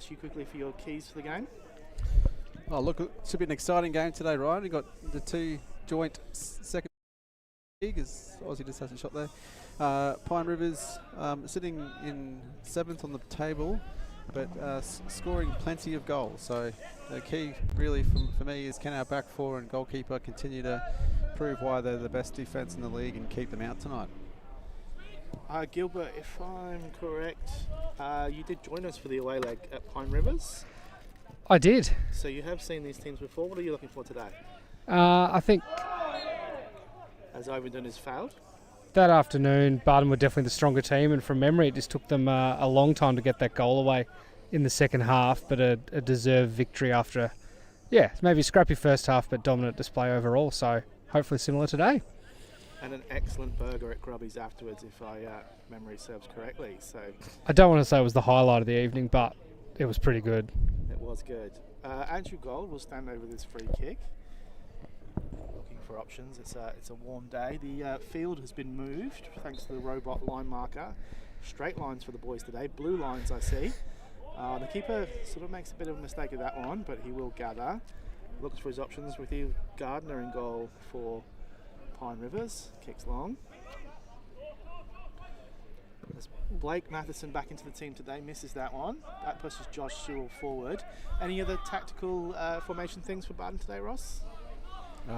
to you quickly for your keys for the game. Oh, look, it should be an exciting game today, Ryan. We've got the two joint second league as Aussie just has a shot there. Pine Rivers sitting in 7th on the table, but scoring plenty of goals. So the key really for me is can our back four and goalkeeper continue to prove why they're the best defence in the league and keep them out tonight. Gilbert, if I'm correct, you did join us for the away leg at Pine Rivers. I did. So you have seen these teams before. What are you looking for today? I think As Ovington has failed. that afternoon, Bardon were definitely the stronger team, and from memory, it just took them a long time to get that goal away in the second half, but a deserved victory after, maybe a scrappy first half, but dominant display overall. So hopefully similar today. And an excellent burger at Grubby's afterwards, if memory serves correctly. So I don't want to say it was the highlight of the evening, but it was pretty good. it was good. Andrew Gold will stand over this free kick. Looking for options. It's a warm day. The field has been moved thanks to the robot line marker. Straight lines for the boys today. Blue lines I see. The keeper sort of makes a bit of a mistake of that one, but he will gather. Looks for his options with you. Gardner in goal for Pine Rivers. Kicks long. There's Blake Matheson back into the team today. Misses that one. That pushes Josh Sewell forward. Any other tactical formation things for Bardon today, Ross?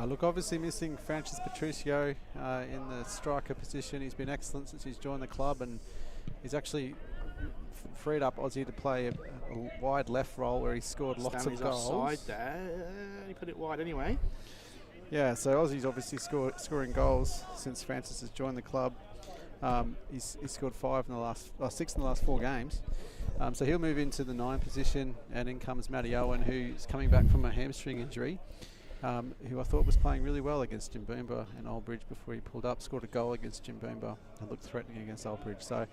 Look, obviously missing Francis Patricio in the striker position. He's been excellent since he's joined the club, and he's actually freed up Aussie to play a wide left role where he scored lots of goals. Offside there. He put it wide anyway. Yeah, so Aussie's obviously scoring goals since Francis has joined the club. He's scored 6 in the last 4 games. So he'll move into the 9 position, and in comes Matty Owen, who's coming back from a hamstring injury, who I thought was playing really well against Jimboomba and Old Bridge before he pulled up, scored a goal against Jimboomba and looked threatening against Old Bridge. So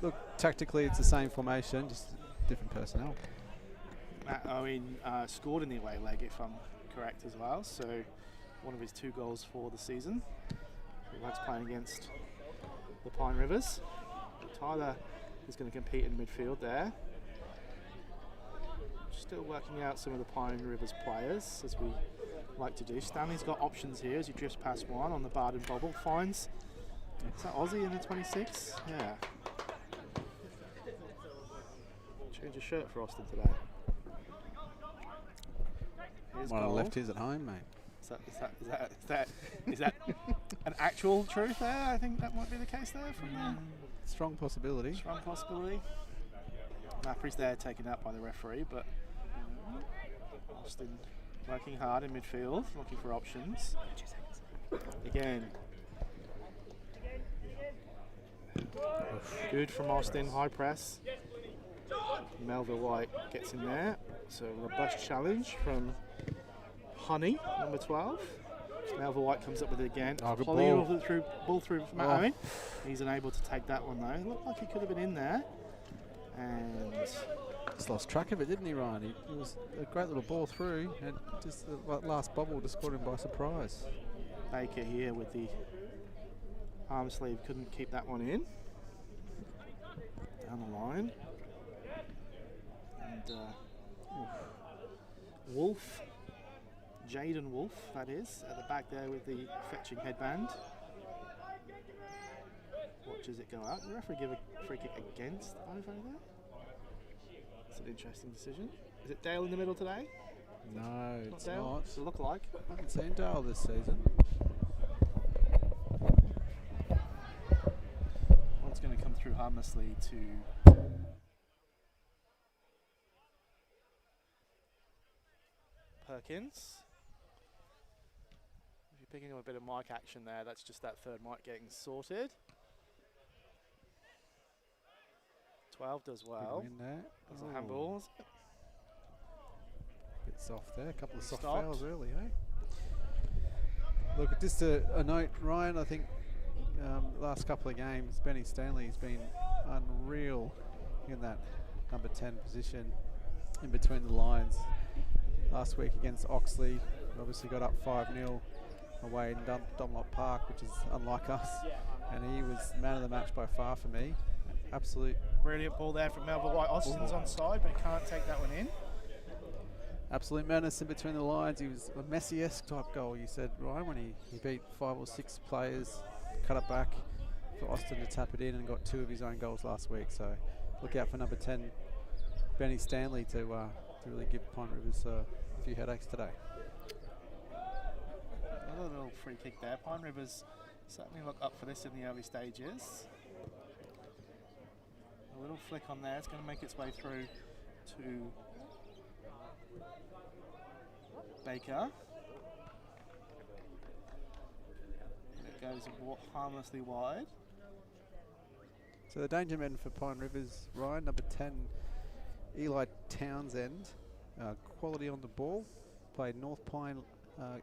look, tactically it's the same formation, just different personnel. Matt Owen scored in the away leg, if I'm correct as well. So one of his 2 goals for the season. He likes playing against the Pine Rivers. Tyler is going to compete in midfield there. Still working out some of the Pine Rivers players, as we like to do. Stanley's got options here as he drifts past one on the Bardon bobble. Finds, is that Aussie in the 26? Yeah. Change of shirt for Austin today. Here's Might have goal. left his at home, mate. Is that an actual truth there? I think that might be the case there from there. Strong possibility. Strong possibility. Mapri's there taken out by the referee, but Austin working hard in midfield, looking for options. Again. Good from Austin, high press. Melville White gets in there. So robust challenge from Honey, number 12. Melville White comes up with it again. Oh, good ball through from Matt Owen. He's unable to take that one though. Looked like he could have been in there. And Just lost track of it, didn't he, Ryan? It was a great little ball through, and just the last bobble just caught him by surprise. Baker here with the arm sleeve couldn't keep that one in. Down the line. And Wolf. Jaden Wolf, that is, at the back there with the fetching headband. Watches it go out. The referee give a free kick against Ivo there. It's an interesting decision. Is it Dale in the middle today? No, it's Dale? not. Does it look like? I haven't seen Dale this season. One's going to come through harmlessly to Perkins. If you're picking up a bit of mic action there, that's just that third mic getting sorted. 12 does well. In there. There's a handballs. Bit soft there, a couple of soft Stopped. fouls early, eh? Look, just a note, Ryan, I think last couple of games, Benny Stanley's been unreal in that number 10 position in between the lines. Last week against Oxley, obviously got up 5-0 away in Dunlop Park, which is unlike us, and he was man of the match by far for me. Absolute Brilliant ball there from Melville White. Austin's onside, but he can't take that one in. Absolute menace in between the lines. He was a Messi-esque type goal, you said, Ryan, when he beat 5 or 6 players, cut it back for Austin to tap it in, and got 2 of his own goals last week. So look out for number 10, Benny Stanley, to really give Pine Rivers a few headaches today. Another little free kick there. Pine Rivers certainly look up for this in the early stages. A little flick on there. It's going to make its way through to Baker. And it goes harmlessly wide. So the danger men for Pine Rivers, Ryan, number 10, Eli Townsend, quality on the ball, played North Pine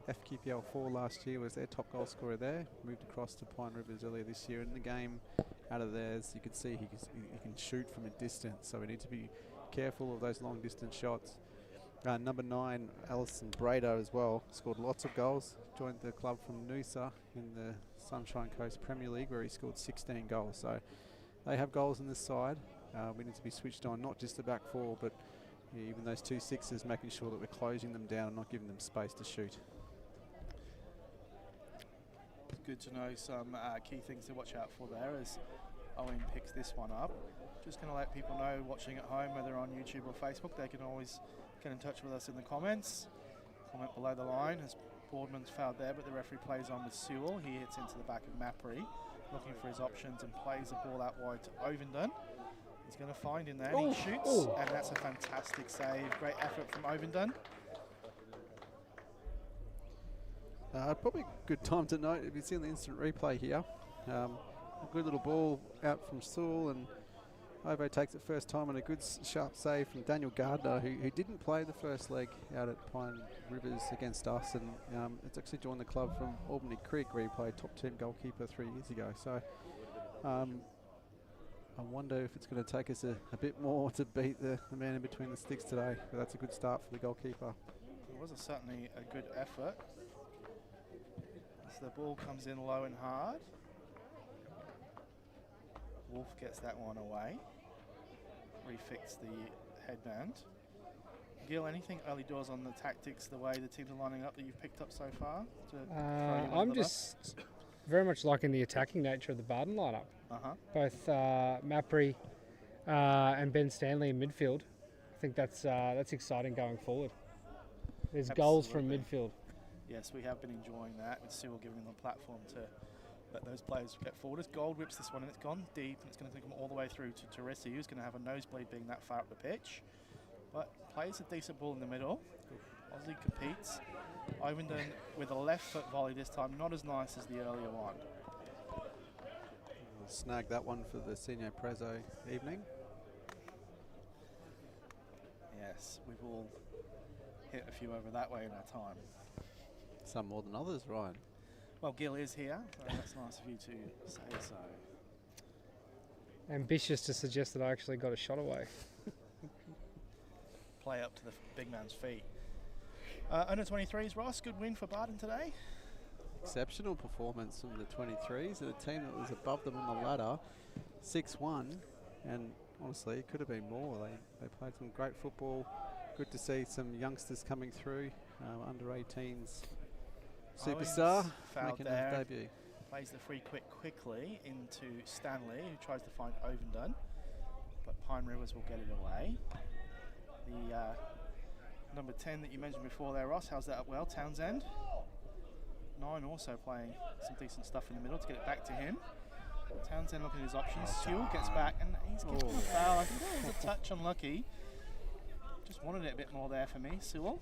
FQPL5 last year, was their top goal scorer there, moved across to Pine Rivers earlier this year. In the game out of theirs, you can see he can shoot from a distance, so we need to be careful of those long distance shots. Number 9, Alison Brader as well, scored lots of goals, joined the club from Noosa in the Sunshine Coast Premier League, where he scored 16 goals. So they have goals on this side. We need to be switched on, not just the back 4, but even those 2 6s, making sure that we're closing them down and not giving them space to shoot. Good to know some key things to watch out for there as Owen picks this one up. Just going to let people know watching at home, whether on YouTube or Facebook, they can always get in touch with us in the comments. Comment below the line as Boardman's fouled there, but the referee plays on with Sewell. He hits into the back of Mappery, looking for his options, and plays the ball out wide to Ovenden. He's going to find in there, and he shoots, and that's a fantastic save. Great effort from Ovenden. Probably a good time to note, if you see the instant replay here, a good little ball out from Sewell, and Ovo takes it first time, and a good sharp save from Daniel Gardner, who didn't play the first leg out at Pine Rivers against us, and it's actually joined the club from Albany Creek, where he played top team goalkeeper 3 years ago. So I wonder if it's going to take us a bit more to beat the man in between the sticks today, but that's a good start for the goalkeeper. It was certainly a good effort. As the ball comes in low and hard. Wolf gets that one away. Refix the headband. Gil, anything early doors on the tactics, the way the teams are lining up that you've picked up so far? I'm just very much liking the attacking nature of the Bardon lineup. Both Mappery and Ben Stanley in midfield. I think that's exciting going forward. There's goals from midfield. Yes, we have been enjoying that, with Sewell giving them a platform to let those players get forward. As Gold whips this one, and it's gone deep, and it's going to take them all the way through to Teresi, who's going to have a nosebleed being that far up the pitch. But plays a decent ball in the middle. Aussie competes. Ovenden with a left foot volley this time, not as nice as the earlier one. We'll snag that one for the Senior Prezzo evening. Yes, we've all hit a few over that way in our time. Some more than others, Ryan. Well, Gil is here, so that's nice of you to say so. Ambitious to suggest that I actually got a shot away. Play up to the big man's feet. Under 23s, Ross, good win for Bardon today. Exceptional performance from the 23s, and a team that was above them on the ladder, 6-1, and honestly, it could have been more. They played some great football. Good to see some youngsters coming through, under 18s. Superstar making his debut. Plays the free quickly into Stanley, who tries to find Ovenden, but Pine Rivers will get it away. The number 10 that you mentioned before there, Ross, how's that up well? Townsend. 9 also playing some decent stuff in the middle to get it back to him. Townsend looking at his options. Sewell gets back, and he's getting a foul. I think that was a touch unlucky. Just wanted it a bit more there for me, Sewell.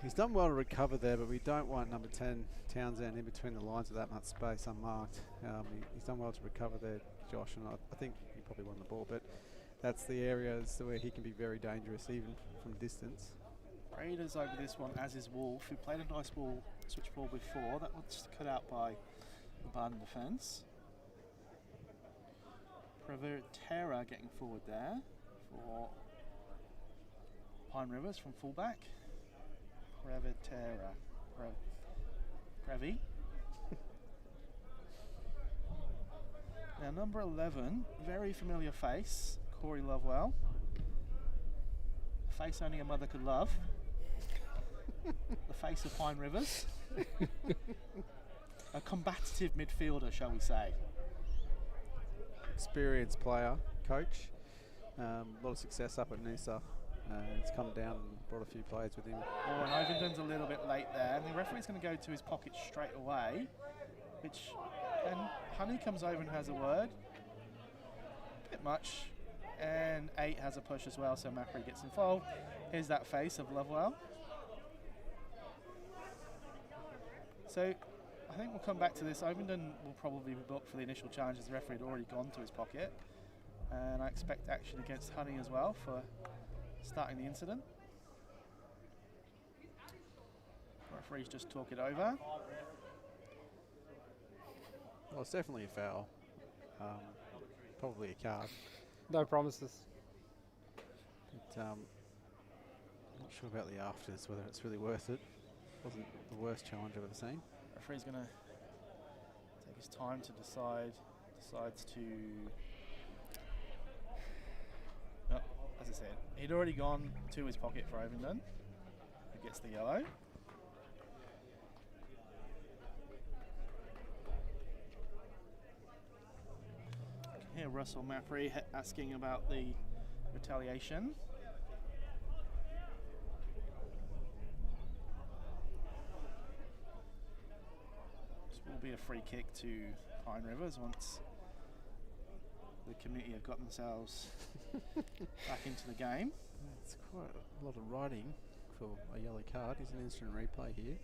He's done well to recover there, but we don't want number 10 Townsend in between the lines with that much space unmarked. He's done well to recover there, Josh, and I think he probably won the ball, but that's the areas where he can be very dangerous, even from distance. Raiders over this one, as is Wolf, who played a nice ball, switch ball before. That was cut out by the Bardon defence. Prevertera getting forward there for Pine Rivers from fullback. Prevertera. Previ. Now number 11, very familiar face, Corey Lovewell. Face only a mother could love. The face of Pine Rivers. A combative midfielder, shall we say. Experienced player, coach. A lot of success up at Noosa. He's come down and brought a few players with him. Oh, and Ovington's a little bit late there. And the referee's going to go to his pocket straight away. And Honey comes over and has a word. Bit much. And 8 has a push as well, so Macri gets involved. Here's that face of Lovewell. So I think we'll come back to this. Ovington will probably be booked for the initial challenge as the referee had already gone to his pocket. And I expect action against Honey as well for starting the incident. Referees just talk it over. Well, it's definitely a foul. Probably a card. No promises. But, not sure about the afters, whether it's really worth it. Wasn't the worst challenge I've ever seen. Referee's going to take his time to decide. Decides to... Oh, as I said, he'd already gone to his pocket for Ovington, who gets the yellow. Here, Russell Mapri asking about the retaliation. This will be a free kick to Pine Rivers once the committee have got themselves back into the game. It's quite a lot of writing for a yellow card. He's an instant replay here.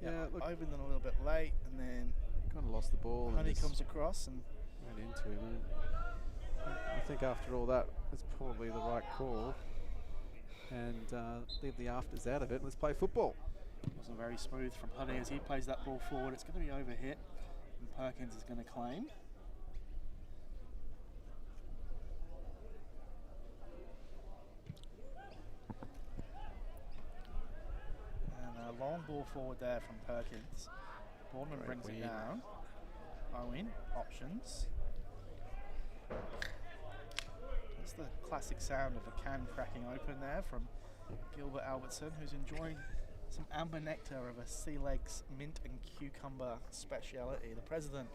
Yeah, look, Ovington a little bit late, and then kind of lost the ball. Honey comes across and went into him. I think after all that, it's probably the right call. And leave the afters out of it. Let's play football. Wasn't very smooth from Honey as he plays that ball forward. It's going to be overhit, and Perkins is going to claim. And a long ball forward there from Perkins. Bournemouth brings it down. Owen, options. That's the classic sound of a can cracking open there from Gilbert Albertson, who's enjoying some amber nectar of a sea legs mint and cucumber speciality. The president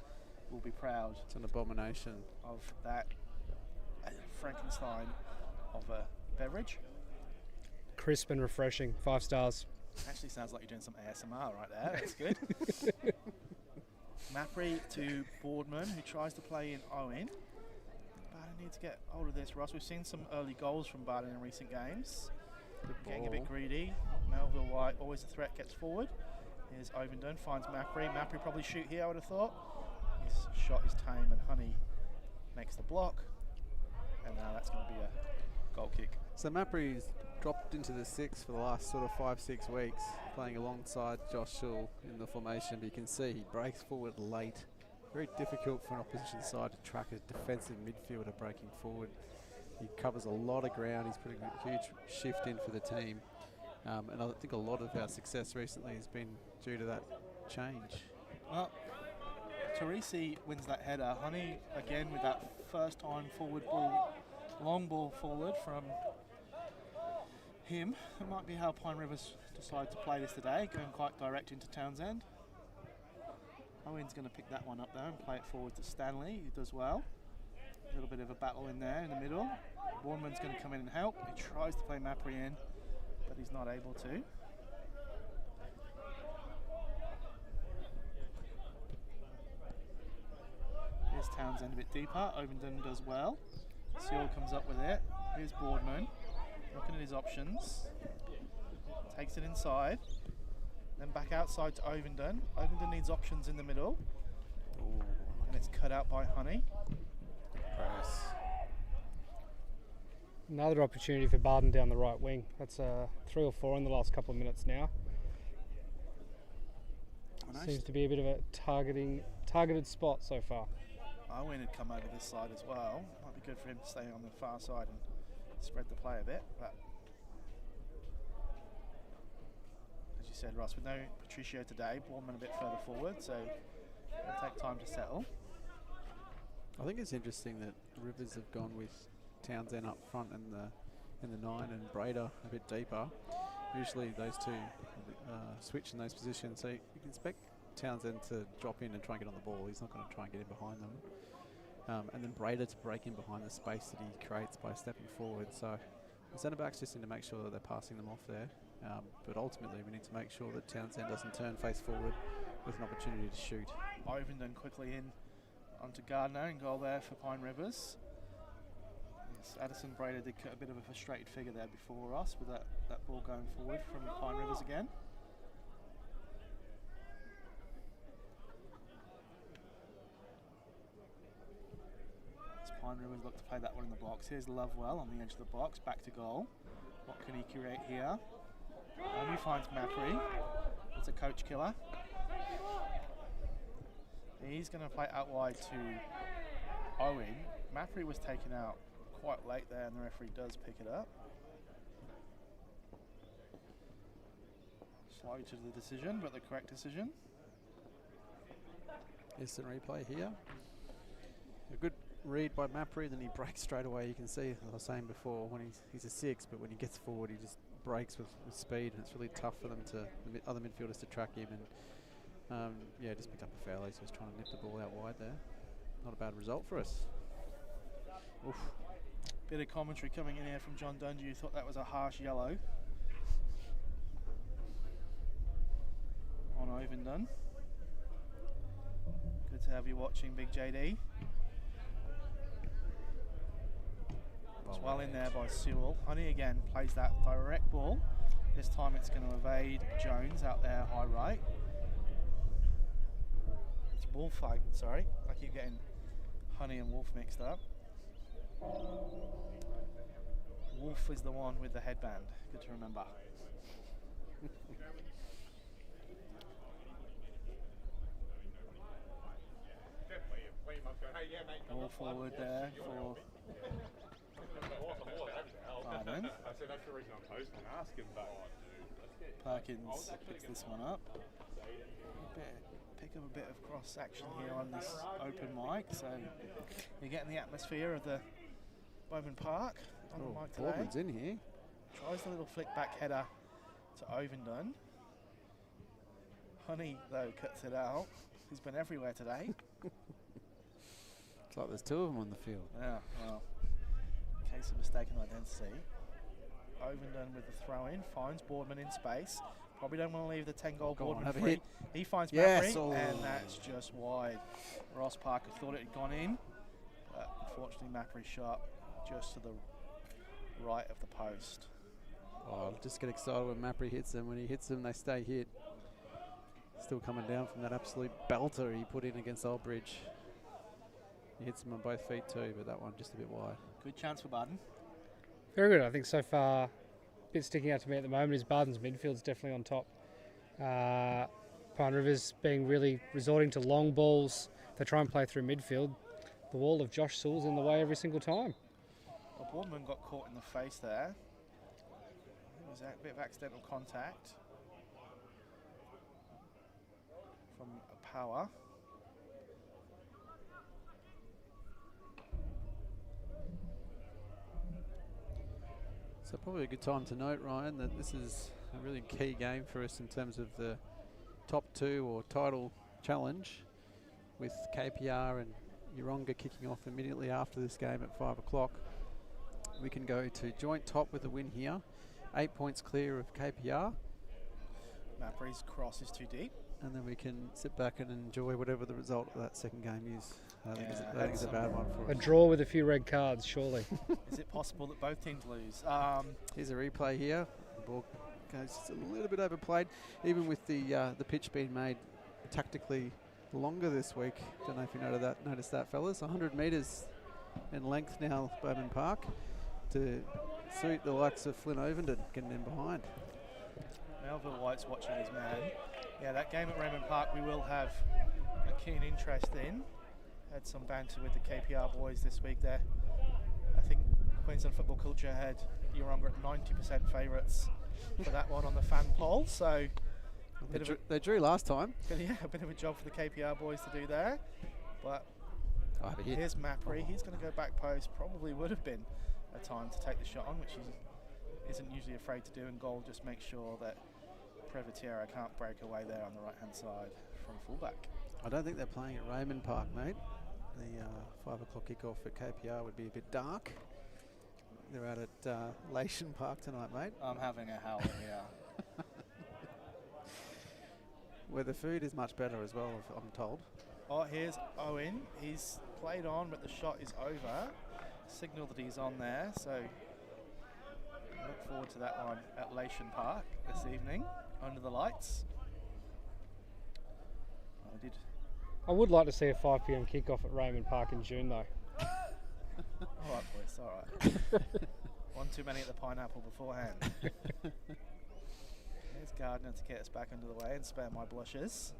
will be proud. It's an abomination. Of that Frankenstein of a beverage. Crisp and refreshing. 5 stars. Actually sounds like you're doing some ASMR right there. That's good. Mapri to Boardman, who tries to play in Owen. Bardon needs to get hold of this, Ross. We've seen some early goals from Bardon in recent games. Getting a bit greedy. Melville White, always a threat, gets forward. Here's Ovington, finds Mapri. Mapri probably shoot here, I would have thought. His shot is tame, and Honey makes the block. And now that's going to be a goal kick. So Mapri's dropped into the 6 for the last sort of 5-6 weeks, playing alongside Josh Schull in the formation. But you can see he breaks forward late. Very difficult for an opposition side to track a defensive midfielder breaking forward. He covers a lot of ground. He's putting a huge shift in for the team. And I think a lot of our success recently has been due to that change. Well, Teresi wins that header. Honey again with that first time forward ball, long ball forward from him. It might be how Pine Rivers decide to play this today, going quite direct into Townsend. Owen's going to pick that one up there and play it forward to Stanley, who does well. A little bit of a battle in there in the middle. Bourneman's going to come in and help. He tries to play Mapri in, but he's not able to. Here's Townsend a bit deeper. Ovington does well. Seal comes up with it. Here's Boardman, looking at his options. Takes it inside. Then back outside to Ovington. Ovington needs options in the middle. Ooh. And it's cut out by Honey. Press. Another opportunity for Bardon down the right wing. That's 3 or 4 in the last couple of minutes now. Seems to be a bit of a targeted spot so far. Owen had come over this side as well. Might be good for him to stay on the far side and spread the play a bit. But as you said, Ross, with no Patricio today, Bournemouth a bit further forward, so it'll take time to settle. I think it's interesting that Rivers have gone with Townsend up front in the 9 and Brader a bit deeper. Usually those two switch in those positions, so you can expect Townsend to drop in and try and get on the ball. He's not going to try and get in behind them. And then Brader to break in behind the space that he creates by stepping forward. So the centre backs just need to make sure that they're passing them off there. But ultimately we need to make sure that Townsend doesn't turn face forward with an opportunity to shoot. Ovenden quickly in onto Gardner and goal there for Pine Rivers. Yes, Addison Brader did cut a bit of a frustrated figure there before us with that ball going forward from Pine Rivers again. As Pine Rivers look to play that one in the box. Here's Lovewell on the edge of the box, back to goal. What can he create here? Only finds Mappery. It's a coach killer. He's going to play out wide to Owen. Mappery was taken out quite late there and the referee does pick it up. Slow to the decision, but the correct decision. Instant replay here. A good read by Mappery, then he breaks straight away. You can see, as I was saying before, when he's a 6, but when he gets forward, he just breaks with speed, and it's really tough for them the other midfielders to track him. And yeah, just picked up a foul. He was trying to nip the ball out wide there. Not a bad result for us. Oof. Bit of commentary coming in here from John Dungy, who thought that was a harsh yellow on Ovenden. Good to have you watching, Big JD. It's well in there by Sewell. Honey again plays that direct ball. This time it's going to evade Jones out there high right. It's Wolf, sorry. I keep getting Honey and Wolf mixed up. Wolf is the one with the headband. Good to remember. Ball forward there for Bardon. Perkins picks this one up. Pick up a bit of cross action here on this open mic, so you're getting the atmosphere of the Bowman Park on the mic today. Boardman's in here. Tries the little flick back header to Ovenden. Honey though cuts it out. He's been everywhere today. It's like there's 2 of them on the field. Yeah, well, case of mistaken identity. Ovenden with the throw in, finds Boardman in space. Probably don't want to leave the 10-goal Boardman free. Hit. He finds Yes, Mappery, and that's just wide. Ross Parker thought it had gone in, but unfortunately Mappery shot just to the right of the post. Oh, I'll just get excited when Mappery hits them. When he hits them, they stay hit. Still coming down from that absolute belter he put in against Oldbridge. He hits them on both feet too, but that one just a bit wide. Good chance for Bardon. Very good. I think so far, a bit sticking out to me at the moment is Bardon's midfield's definitely on top. Pine Rivers resorting to long balls. They try and play through midfield. The wall of Josh Sewell's in the way every single time. Well, Boardman got caught in the face there. It was a bit of accidental contact from a power. So probably a good time to note, Ryan, that this is a really key game for us in terms of the top 2 or title challenge, with KPR and Yeronga kicking off immediately after this game at 5 o'clock. We can go to joint top with a win here, 8 points clear of KPR. Mappery's cross is too deep. And then we can sit back and enjoy whatever the result of that second game is. I think it's a bad one for A us. draw with a few red cards, surely. Is it possible that both teams lose? Here's a replay here. The ball goes just a little bit overplayed, even with the pitch being made tactically longer this week. Don't know if you noticed that, fellas. 100 metres in length now, Bowman Park, to suit the likes of Flynn Ovenden getting in behind. Melville White's watching his man. Yeah, that game at Raymond Park we will have a keen interest in. Had some banter with the KPR boys this week there. I think Queensland Football Culture had Yeronga at 90% favourites for that one on the fan poll. So They drew last time. yeah, a bit of a job for the KPR boys to do there. But Oh, but Here's Mapri. He's going to go back post. Probably would have been a time to take the shot on, which he isn't usually afraid to do. And goal just makes sure that Prevatiera can't break away there on the right-hand side from fullback. I don't think they're playing at Raymond Park, mate. The 5 o'clock kickoff at KPR would be a bit dark. They're out at Lation Park tonight, mate. I'm having a howler here. Where the food is much better as well, if I'm told. Oh, here's Owen. He's played on, but the shot is over. Signal that he's on there, so look forward to that one at Lation Park this evening, under the lights. I would like to see a 5 p.m. kickoff at Raymond Park in June, though. All right, boys, all right. One too many at the Pineapple beforehand. There's Gardner to get us back under the way and spare my blushes.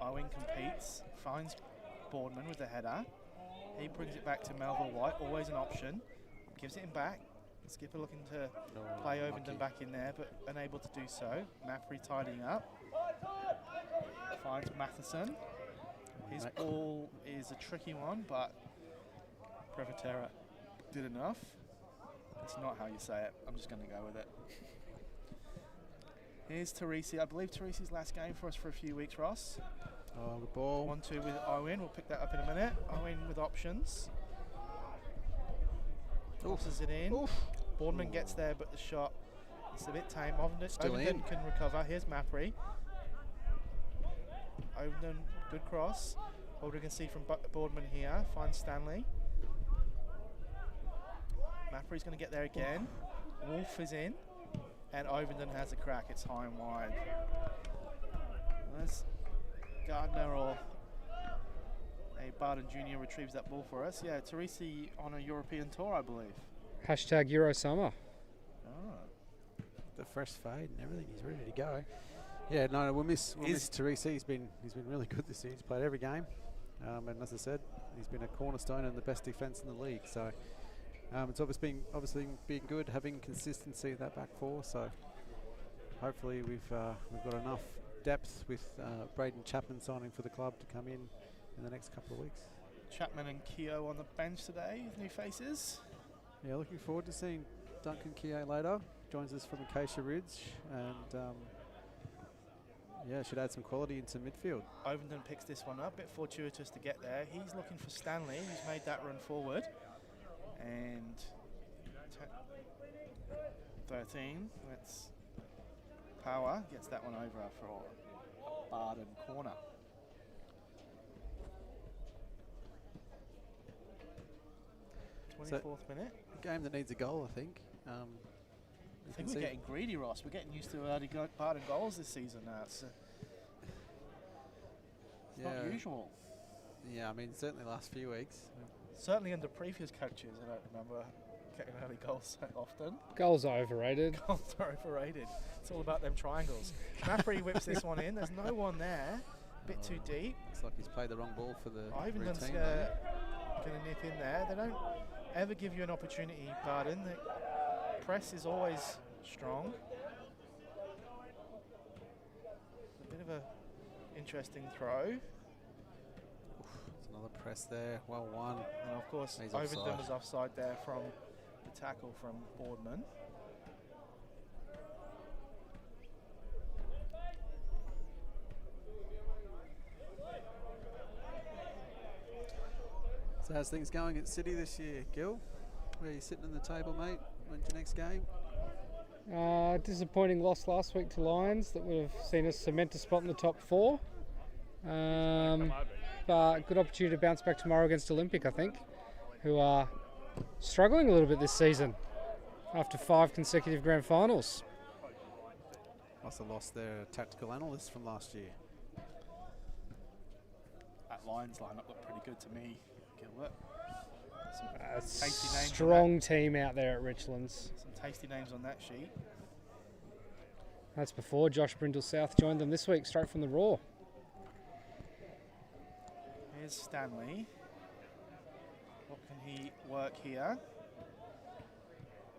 Owen competes, finds Boardman with the header. He brings it back to Melville White, always an option. Gives it him back. Skipper looking to play Ovenden back in there, but unable to do so. Mapri tidying up. Finds Matheson. His ball is a tricky one, but Prevotera did enough. It's not how you say it. I'm just going to go with it. Here's Teresi. I believe Teresi's last game for us for a few weeks, Ross. Oh, good ball. 1-2 with Owen. We'll pick that up in a minute. Owen with options. Tosses it in. Oof. Boardman gets there, but the shot is a bit tame. Ovenden can recover. Here's Mapri. Ovenden, good cross. What we can see from Boardman here. Finds Stanley. Mapri's going to get there again. Wolf is in. And Ovenden has a crack. It's high and wide. Unless Gardner or a Bardon Jr. retrieves that ball for us. Yeah, Teresi on a European tour, I believe. Hashtag Euro Summer. Oh. The fresh fade and everything. He's ready to go. Yeah, no, we'll miss Teresi. He's been really good this year. He's played every game. And as I said, he's been a cornerstone and the best defence in the league. So it's obviously been good having consistency at that back four. So hopefully we've got enough depth with Braden Chapman signing for the club to come in the next couple of weeks. Chapman and Keogh on the bench today, new faces. Yeah, looking forward to seeing Duncan Keogh later. Joins us from Acacia Ridge and should add some quality into midfield. Ovenden picks this one up, bit fortuitous to get there. He's looking for Stanley, who's made that run forward. And 13, that's Power, gets that one over for Bardon corner. So 24th minute. A game that needs a goal, I think. I think we're getting greedy, Ross. We're getting used to early Bardon goals this season now. It's not usual. Yeah, I mean, certainly last few weeks. Certainly under previous coaches, I don't remember getting early goals so often. Goals are overrated. Goals are overrated. It's all about them triangles. Mapri whips this one in. There's no one there. Bit too deep. Looks like he's played the wrong ball for the Ivan's routine. going to nip in there. They don't ever give you an opportunity, Bardon. The press is always strong. A bit of a interesting throw. Another press there, well won. And of course, Ovenden was offside there from the tackle from Boardman. So how's things going at City this year, Gil? Where are you sitting in the table, mate? When's your next game? Disappointing loss last week to Lions that would have seen us cement a spot in the top 4. But good opportunity to bounce back tomorrow against Olympic, I think, who are struggling a little bit this season after 5 consecutive grand finals. Must have lost their tactical analyst from last year. That Lions lineup looked pretty good to me, Gilbert. Strong team out there at Richlands. Some tasty names on that sheet. That's before Josh Brindle-South joined them this week, straight from the Raw. Here's Stanley. What can he work here?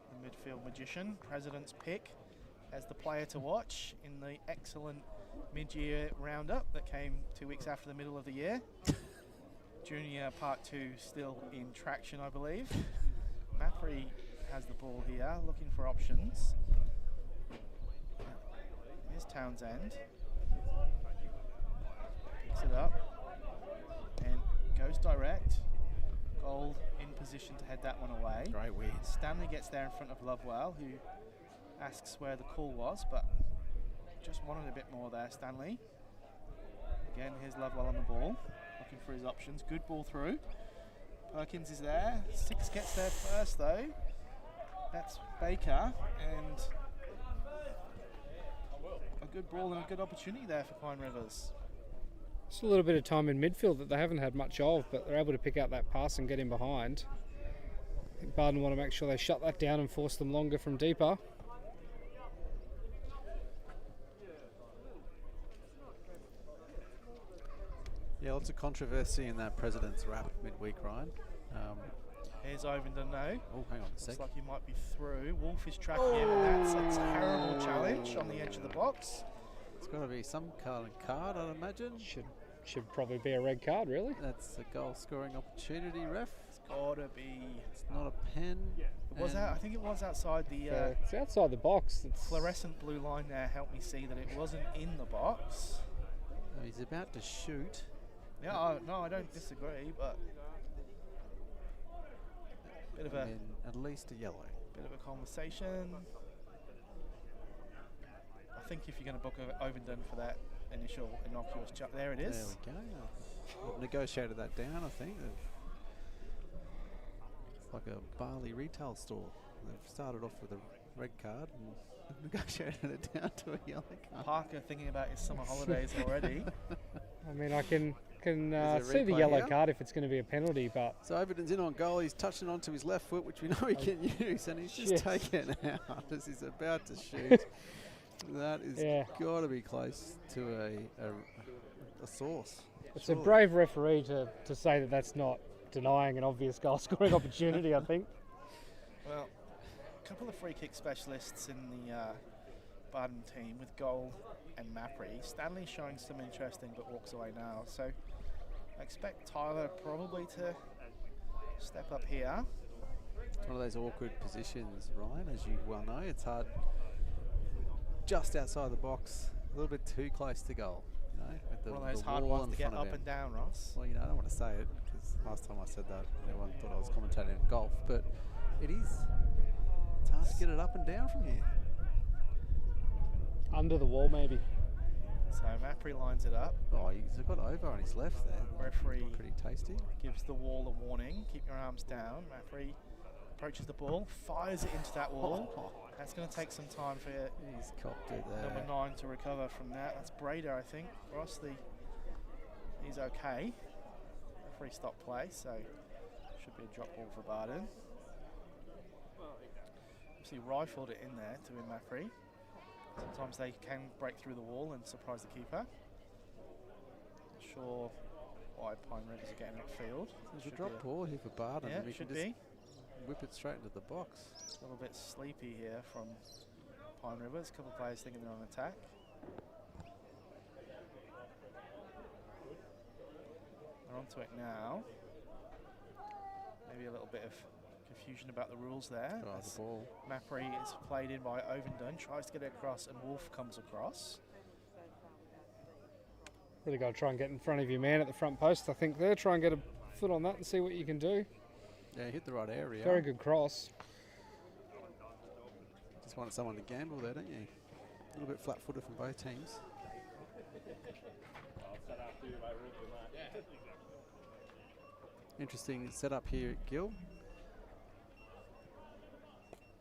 The midfield magician, President's pick as the player to watch in the excellent mid-year roundup that came 2 weeks after the middle of the year. Junior Part 2 still in traction, I believe. Mappery has the ball here, looking for options. Here's Townsend. Picks it up and goes direct. Gold in position to head that one away. Great win. Stanley gets there in front of Lovewell, who asks where the call was, but just wanted a bit more there, Stanley. Again, here's Lovewell on the ball, looking for his options. Good ball through. Perkins is there. Six gets there first, though. That's Baker, and a good ball and a good opportunity there for Pine Rivers. Just a little bit of time in midfield that they haven't had much of, but they're able to pick out that pass and get in behind. I think Bardon want to make sure they shut that down and force them longer from deeper. Yeah, lots of controversy in that President's Wrap midweek, Ryan. Here's Ovenden now. Oh, hang on a sec. Looks like he might be through. Wolf is tracking him, and that's a terrible challenge on the edge of the box. It's got to be some kind of card, I'd imagine. Should probably be a red card, really. That's a goal scoring opportunity, ref. It's got to be. It's not a pen. It was out. I think it was outside the It's outside the box. It's fluorescent blue line there. Helped me see that it wasn't in the box. He's about to shoot. Yeah, no, I don't disagree, but bit of a And at least a yellow. bit of a conversation. I think if you're going to book Ovenden for that initial innocuous jump, there it is. There we go. We've negotiated that down, I think. It's like a Bali retail store. They've started off with a red card and negotiated it down to a yellow card. Parker thinking about his summer holidays already. I mean, I can Is see there a the replay yellow here? card if it's going to be a penalty, but So Overton's in on goal. He's touching onto his left foot, which we know he can use, and he's just Yes. taken out as he's about to shoot. That is Yeah. got to be close to a source. it's a brave referee to say that that's not denying an obvious goal scoring opportunity, I think. Well, a couple of free kick specialists in the Bardon team with Goal and Mappery. Stanley showing some interesting but walks away now. So I expect Tyler probably to step up here. It's one of those awkward positions, Ryan, as you well know. It's hard just outside the box, a little bit too close to goal. You know, with One of those the hard wall ones in to get front of up him. and down, Ross. Well, you know, I don't want to say it because last time I said that, everyone thought I was commentating in golf, but it is. It's hard to get it up and down from here. Under the wall, maybe. So Mappery lines it up. Oh, he's got over on his left there. Referee Pretty tasty. gives the wall a warning. Keep your arms down. Mappery approaches the ball, fires it into that wall. That's going to take some time for He's copped it number there. 9 to recover from that. That's Brader, I think. Ross, he's okay. Referee stop play, so should be a drop ball for Bardon. Obviously rifled it in there to win Mappery. Sometimes they can break through the wall and surprise the keeper. Not sure why Pine Rivers are getting upfield. There's a Should drop be ball here for Bardon. Yeah, We should can just be. whip it straight into the box. A little bit sleepy here from Pine Rivers. A couple of players thinking they're on attack. They're onto it now. Maybe a little bit of confusion about the rules there. Oh, As the ball. Mappery is played in by Ovenden, tries to get it across, and Wolf comes across. Really got to try and get in front of your man at the front post, I think, there. Try and get a foot on that and see what you can do. Yeah, hit the right area. Very good cross. Just wanted someone to gamble there, don't you? A little bit flat-footed from both teams. Interesting setup here at Gill.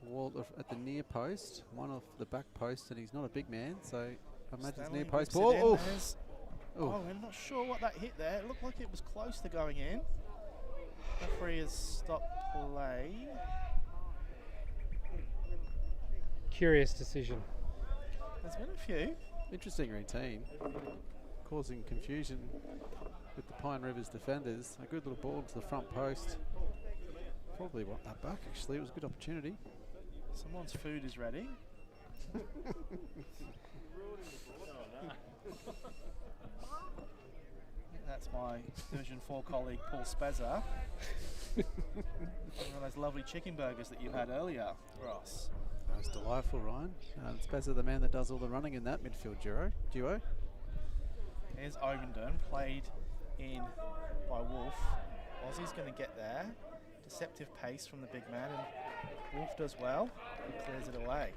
Wall at the near post, one off the back post, and he's not a big man, so I imagine it's Stanley near post whips it ball. in. Oh, There's- oh, Oh, I'm not sure what that hit there. It looked like it was close to going in. Referee has stopped play. Curious decision. There's been a few. interesting routine, causing confusion with the Pine Rivers defenders. A good little ball to the front post. Probably want that back, actually. It was a good opportunity. Someone's food is ready. That's my Division 4 colleague, Paul Spezza. One of those lovely chicken burgers that you had earlier, Ross. That was delightful, Ryan. Spezza, the man that does all the running in that midfield duo. Here's Ovenden, played in by Wolf. Aussie's going to get there. Deceptive pace from the big man, and Wolf does well and clears it away.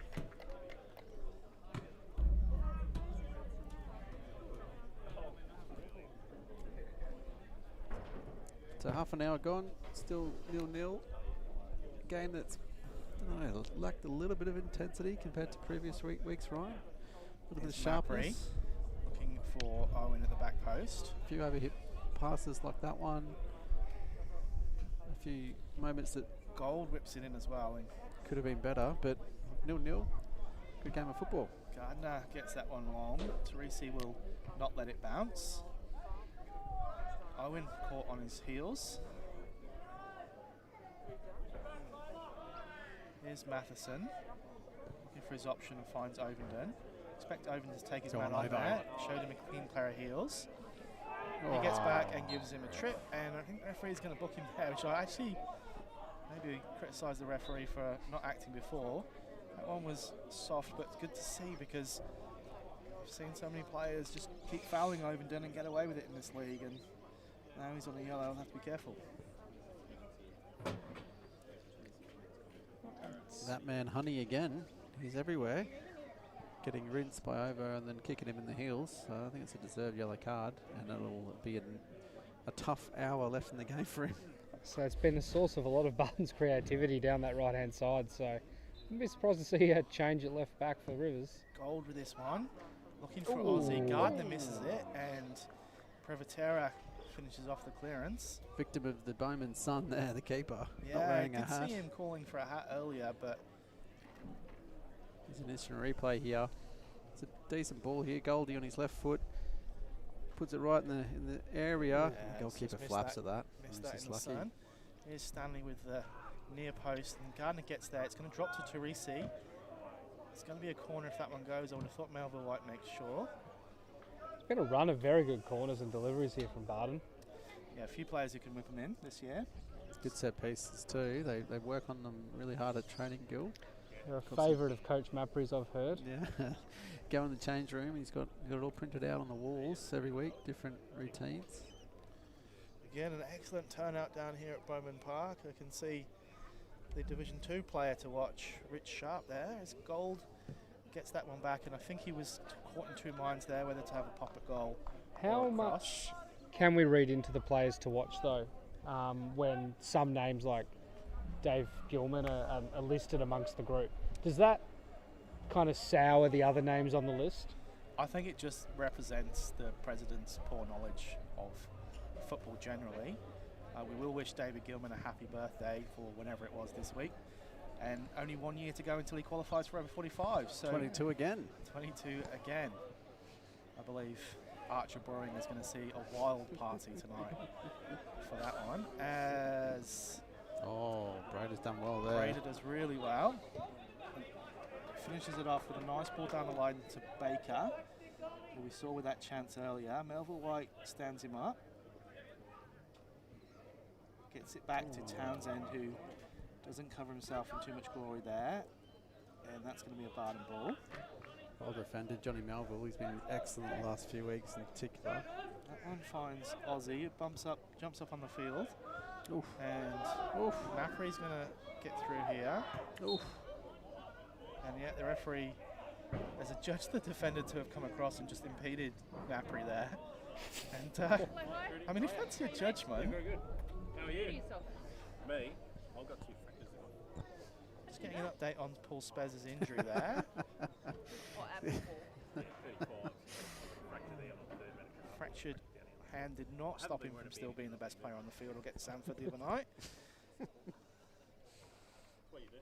So half an hour gone, still 0-0. Game that's, I don't know, lacked a little bit of intensity compared to previous weeks, Ryan. A little bit of sharpness. Looking for Owen at the back post. A few overhit passes like that one. A few moments that Gold whips it in as well. And could have been better, but 0-0. Good game of football. Gardner gets that one long. Teresi will not let it bounce. Owen caught on his heels. Here's Matheson looking for his option and finds Ovenden. Expect Ovenden to take his man on there. Showed him a clean pair of heels. He gets back and gives him a trip, and I think the referee's going to book him there, which I actually maybe criticise the referee for not acting before. That one was soft, but it's good to see because I've seen so many players just keep fouling Ovenden and get away with it in this league, and now he's on a yellow. I'll have to be careful. That man Honey again, he's everywhere. Getting rinsed by Ovo and then kicking him in the heels. So I think it's a deserved yellow card, and it'll be a tough hour left in the game for him. So it's been a source of a lot of Bardon's creativity down that right-hand side. So I'd be surprised to see a change at left back for Rivers. Gold with this one. Looking for Aussie. Gardner misses it, and Prevotera finishes off the clearance. Victim of the Bowman's son there, the keeper. Yeah, not wearing I a hat. did see him calling for a hat earlier, but There's an instant replay here. It's a decent ball here. Goldie on his left foot. Puts it right in the area. Yeah, The goalkeeper flaps at that. Missed He's that just in the lucky. sun. Here's Stanley with the near post, and Gardner gets there. It's going to drop to Teresi. It's going to be a corner if that one goes. I would have thought Melville White makes sure. It's been a run of very good corners and deliveries here from Bardon. Yeah, a few players who can whip them in this year. It's good set pieces too. They work on them really hard at training, Gill. They're a favourite of Coach Mapry's, I've heard. Yeah. Go in the change room. He's got it all printed out on the walls every week, different routines. Again, an excellent turnout down here at Bowman Park. I can see the Division 2 player to watch, Rich Sharp there, as Gold gets that one back, and I think he was caught in two minds there whether to have a pop at goal. How much can we read into the players to watch though, when some names like Dave Gilman are listed amongst the group? Does that kind of sour the other names on the list? I think it just represents the president's poor knowledge of football generally. We will wish David Gilman a happy birthday for whenever it was this week, and only 1 year to go until he qualifies for over 45. So 22 again. 22 again. I believe Archer Brewing is going to see a wild party tonight for that one, as Brader's done well there. Brader does really well. Finishes it off with a nice ball down the line to Baker, who we saw with that chance earlier. Melville White stands him up. Gets it back to Townsend, who doesn't cover himself in too much glory there. And that's going to be a Bardon ball. Well defended, Johnny Melville. He's been excellent the last few weeks in particular. That one finds Aussie. It jumps up on the field. Oof. And Mapry's going to get through here. Oof. And yet the referee has adjudged the defender to have come across and just impeded Mapry there. And I mean, if that's your judgment. Very good. How are you? Me? I've got 2 fractures. Just getting an update on Paul Spez's injury there. What happened? 35. Fractured the other 3 minutes. Fractured hand did not stop him from still being the best player on the field. Or get Sanford the other night. What you do?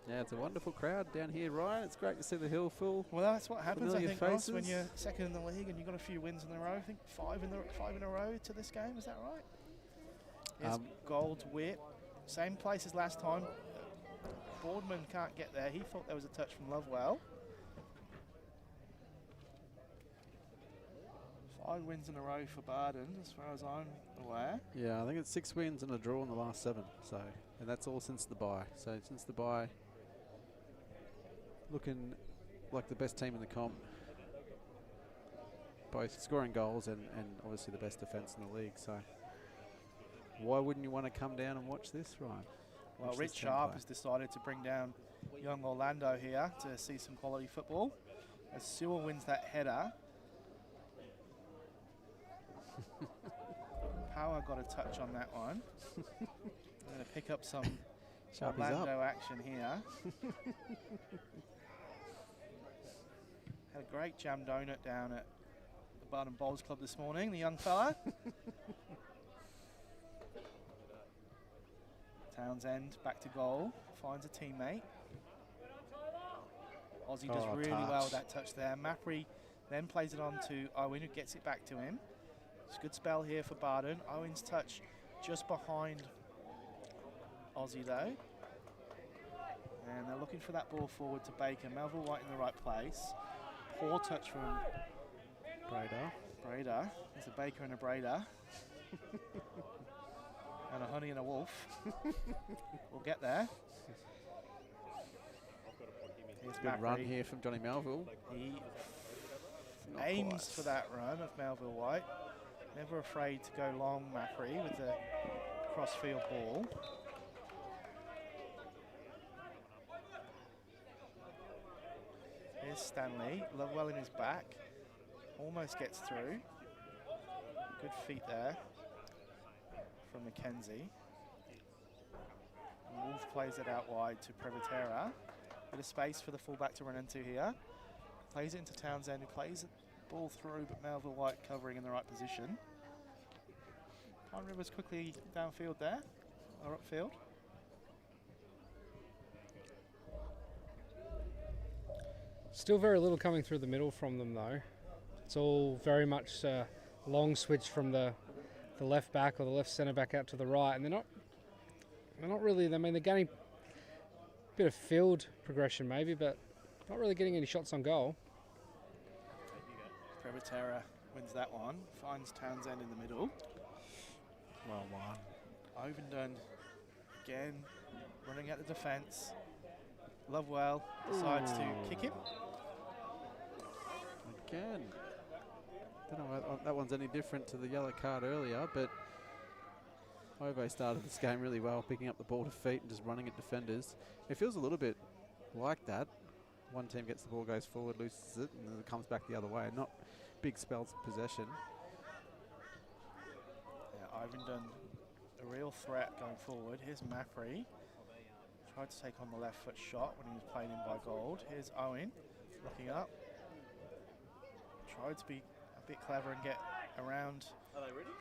Yeah, it's a wonderful crowd down here, Ryan. It's great to see the hill full. Well, that's what happens, I Familiar think, Ross, when faces. you're second in the league and you've got a few wins in a row. I think five in a row to this game. Is that right? Here's Gold's whip. Same place as last time. Boardman can't get there. He thought there was a touch from Lovewell. 5 wins in a row for Bardon, as far as I'm aware. Yeah, I think it's 6 wins and a draw in the last 7. So, and that's all since the bye. So since the bye, looking like the best team in the comp, both scoring goals and obviously the best defence in the league. So why wouldn't you want to come down and watch this, Ryan? Well, Watch Rich this team Sharp play. has decided to bring down young Orlando here to see some quality football. As Sewell wins that header. Power got a touch on that one. I'm going to pick up some Sharpie's Orlando up. action here. Had a great jam donut down at the Bardon Bowls Club this morning, the young fella. Townsend back to goal, finds a teammate. Aussie does really well with that touch there. Mappery then plays it on to Owen, who gets it back to him. It's a good spell here for Bardon. Owen's touch just behind Aussie though. And they're looking for that ball forward to Baker. Melville White in the right place. Poor touch from Brader. There's a Baker and a Brader. And a honey and a wolf. We'll get there. Here's Good run Mappery. here from Johnny Melville. He Not aims quite. for that run of Melville White. Never afraid to go long, Mappery, with the cross-field ball. Here's Stanley. Lovewell in his back. Almost gets through. Good feet there from Mackenzie. Wolf plays it out wide to Prevotera. Bit of space for the fullback to run into here. Plays it into Townsend, who plays the ball through, but Melville White covering in the right position. Pine Rivers quickly downfield there, or upfield. Still very little coming through the middle from them though. It's all very much a long switch from the left back or the left centre back out to the right, and they're not really. I mean, they're getting a bit of field progression maybe, but not really getting any shots on goal. Prevotera wins that one, finds Townsend in the middle. Well won. Ovenden again running at the defence. Lovewell decides to kick him. Again. Don't know whether that one's any different to the yellow card earlier, but Ove started this game really well, picking up the ball to feet and just running at defenders. It feels a little bit like that. One team gets the ball, goes forward, loses it, and then it comes back the other way. Not big spells of possession. Yeah, Ovenden, a real threat going forward. Here's Mappery. Tried to take on the left foot shot when he was played in by Gold. Here's Owen looking up. Tried to be a bit clever and get around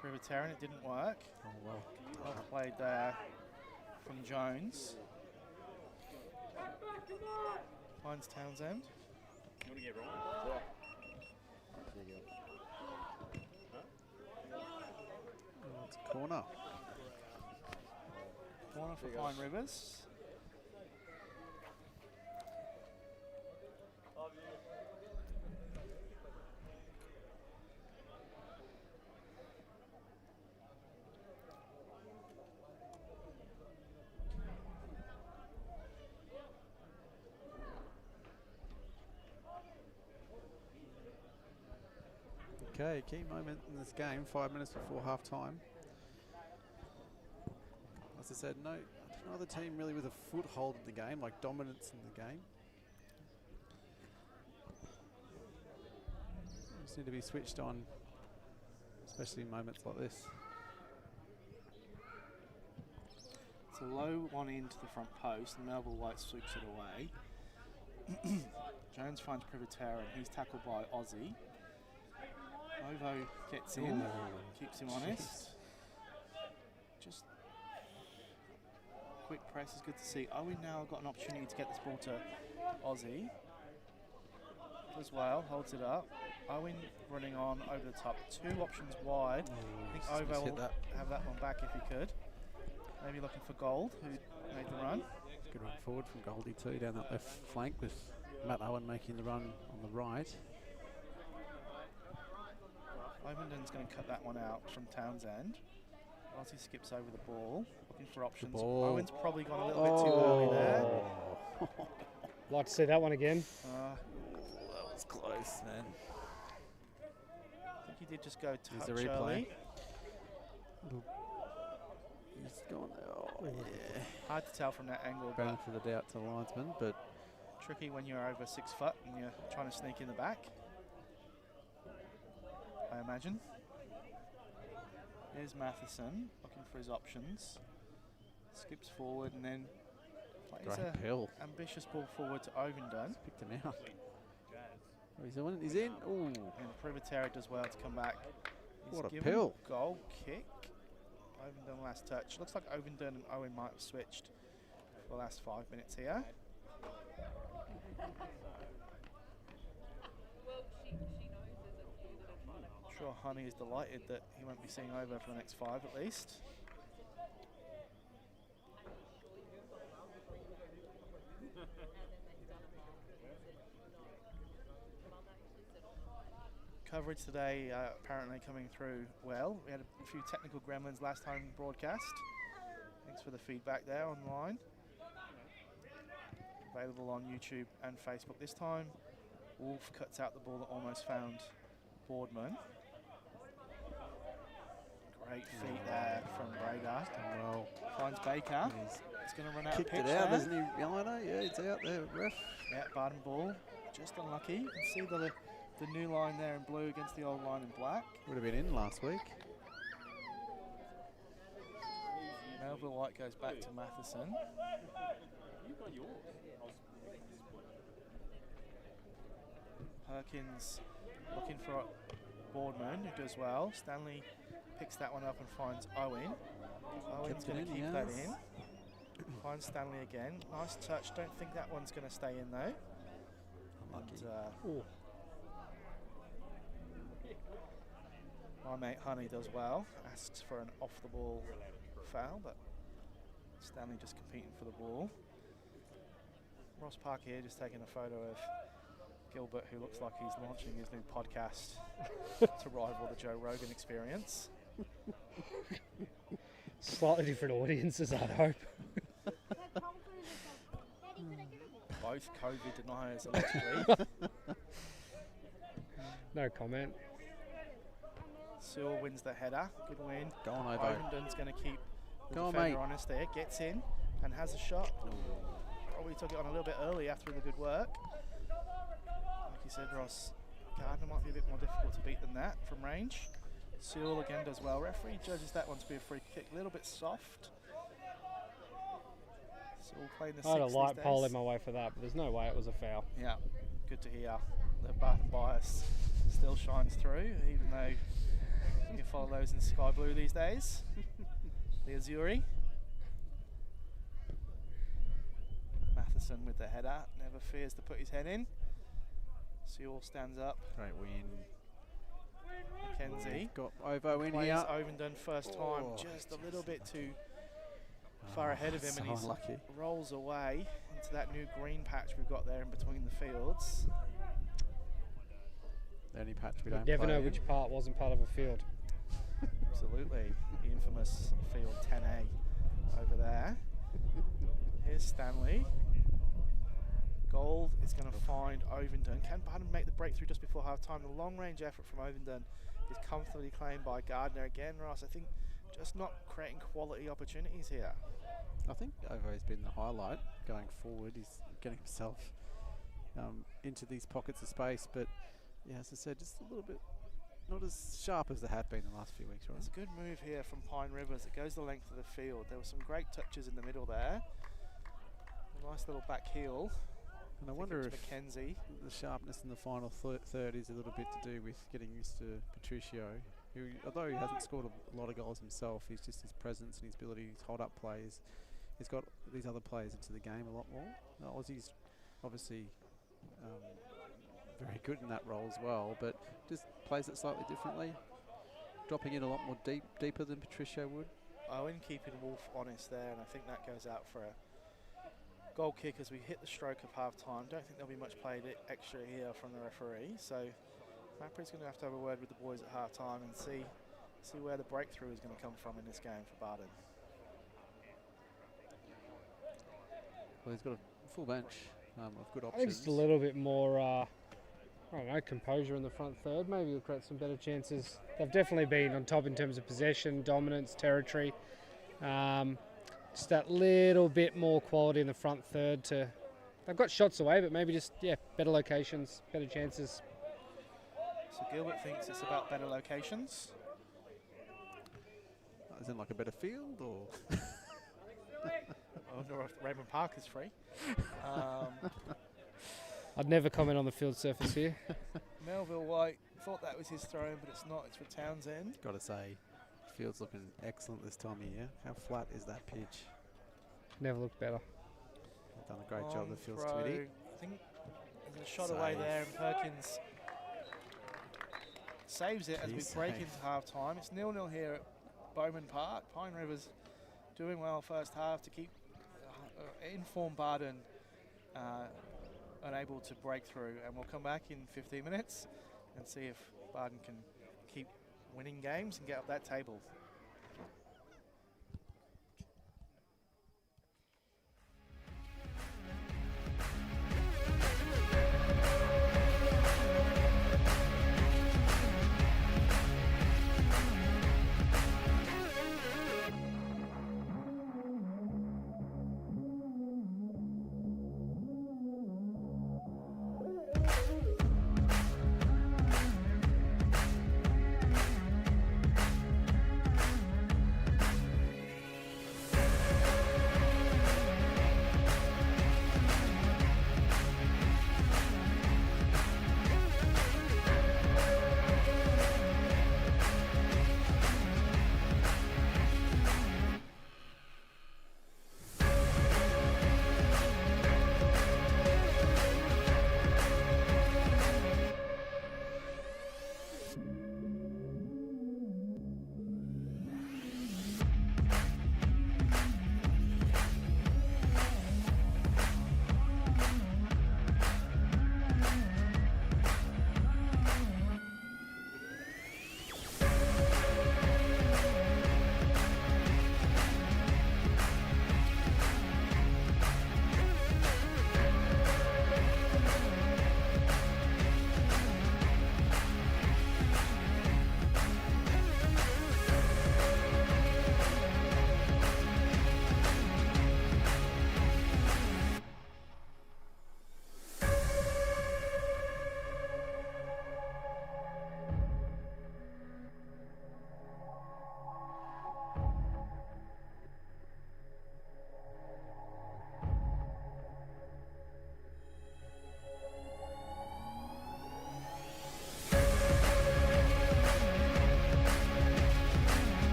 Privotera, and it didn't work. Oh well. Well played there from Jones. Finds Townsend. You want to get Ryan? It's a corner. Corner for Pine Rivers. Okay, key moment in this game, 5 minutes before half time. As I said, no other team really with a foothold in the game, like dominance in the game. Just need to be switched on, especially in moments like this. It's a low one into the front post, and Melville White sweeps it away. Jones finds Privotera, and he's tackled by Aussie. Ovo gets in, keeps him honest. Just quick press is good to see. Owen now got an opportunity to get this ball to Aussie. Does well, holds it up. Owen running on over the top. 2 options wide. I think Ovo will have that one back if he could. Maybe looking for Gold, who made the run. Good run forward from Goldie too, down that left flank with Matt Owen making the run on the right. Ovendon's going to cut that one out from Townsend. Aussie skips over the ball, looking for options. ball. Owen's probably gone a little bit too early there. Like to see that one again. That was close, man. I think he did just go There's touch the replay. early. He's gone. Oh, yeah. Hard to tell from that angle, but Benefit of the doubt to the linesman, but tricky when you're over 6 foot and you're trying to sneak in the back, I imagine. Here's Matheson looking for his options. Skips forward and then plays great a pill. ambitious ball forward to Ovendon. Picked him out. Oh, he's in. Ooh. And Privatera does well to come back. He's What a given pill. Goal kick. Ovendon last touch. Looks like Ovendon and Owen might have switched for the last 5 minutes here. I'm sure Honey is delighted that he won't be seeing over for the next 5 at least. Coverage today apparently coming through well. We had a few technical gremlins last time broadcast. Thanks for the feedback there online. Available on YouTube and Facebook. This time, Wolf cuts out the ball that almost found Boardman. Great feet there from Braga. Well, Finds Baker. he's He's going to run out of kicked pitch it out, there. doesn't he, Yelena? Yeah, it's out there, ref. Yeah, Bardon ball. Just unlucky. You can see the new line there in blue against the old line in black. Would have been in last week. Melville White goes back to Matheson. Perkins looking for Boardman, who does well. Stanley picks that one up and finds Owen. Owen's Kept it going to in, keep that yes. in. Finds Stanley again. Nice touch. Don't think that one's going to stay in though. And, my mate Honey does well. Asks for an off-the-ball foul, but Stanley just competing for the ball. Ross Park here just taking a photo of Gilbert, who looks like he's launching his new podcast to rival the Joe Rogan Experience. Slightly different audiences, I'd hope. Both COVID deniers allegedly. No comment. Sewell wins the header. Good win. Go on, Ovo. Ovendon's going to keep the Go on, defender mate. honest there. Gets in and has a shot. Probably took it on a little bit early after the good work. Like you said, Ross, Gardner might be a bit more difficult to beat than that from range. Sewell again does well. Referee judges that one to be a free kick. A little bit soft. Sewell playing the I had a six light these pole days. in my way for that, but there's no way it was a foul. Yeah, good to hear. The Bardon bias still shines through, even though you follow those in sky blue these days. The Azuri. Matheson with the header, never fears to put his head in. Sewell stands up. Great win. Mackenzie Got Ovo in plays here. Ovendon first time, Oh, just a little bit too far ahead of him, so and he's unlucky. rolls away into that new green patch we've got there in between the fields. The only patch we You don't never play know in. which part wasn't part of a field. Absolutely, the infamous field 10A over there. Here's Stanley. Gold is going to find Ovendon. Can Bardon make the breakthrough just before half-time? The long-range effort from Ovendon is comfortably claimed by Gardner again. Ross, I think just not creating quality opportunities here. I think Ovo's been the highlight going forward. He's getting himself into these pockets of space, but yeah, as I said, just a little bit not as sharp as they have been the last few weeks, right? There's a good move here from Pine Rivers. It goes the length of the field. There were some great touches in the middle there. A nice little back heel. And I wonder if Mackenzie. the sharpness in the final third is a little bit to do with getting used to Patricio, who, although he hasn't scored a lot of goals himself, he's just his presence and his ability to hold up plays. He's got these other players into the game a lot more. Aussie's obviously very good in that role as well, but just plays it slightly differently, dropping in a lot more deeper than Patricio would. Owen keeping Wolf honest there, and I think that goes out for a goal kick as we hit the stroke of half time. Don't think there'll be much played extra here from the referee, so Mapri's going to have a word with the boys at half time and see where the breakthrough is going to come from in this game for Bardon. Well, he's got a full bench of good I think options. just a little bit more, I don't know, composure in the front third. Maybe we'll create some better chances. They've definitely been on top in terms of possession, dominance, territory. Just that little bit more quality in the front third. They've got shots away, but maybe just, better locations, better chances. So Gilbert thinks it's about better locations. Is it like a better field or? I wonder if Raymond Park is free. I'd never comment on the field surface here. Melville White thought that was his throw, but it's not. It's for Townsend. Got to say, field's looking excellent this time of year. How flat is that pitch? Never looked better. They've done a great job, the fields throw. committee. I think there's a shot away there, and Perkins saves it as we break into half time. It's 0-0 here at Bowman Park. Pine River's doing well first half to keep informed Bardon unable to break through, and we'll come back in 15 minutes and see if Bardon can keep winning games and get up that table.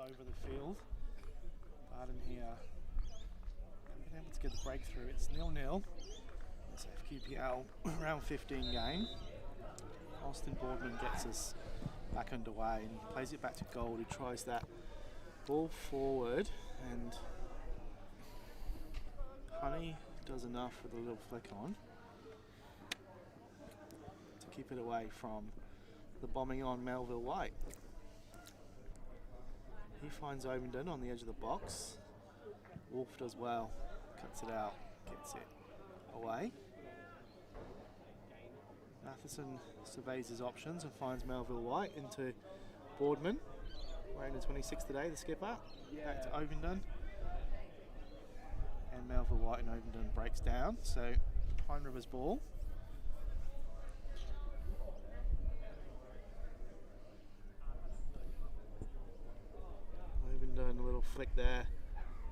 over the field. Bardon here haven't been able to get the breakthrough. It's 0-0. It's FQPL round 15 game. Austin Boardman gets us back underway and plays it back to Gold, who tries that ball forward, and Honey does enough with a little flick on to keep it away from the bombing on Melville White. He finds Ovenden on the edge of the box. Wolf does well, cuts it out, gets it away. Matheson surveys his options and finds Melville White into Boardman. Wearing the 26 today, the skipper. Back to Ovenden. And Melville White and Ovenden breaks down. So Pine River's ball. Ovenden, a little flick there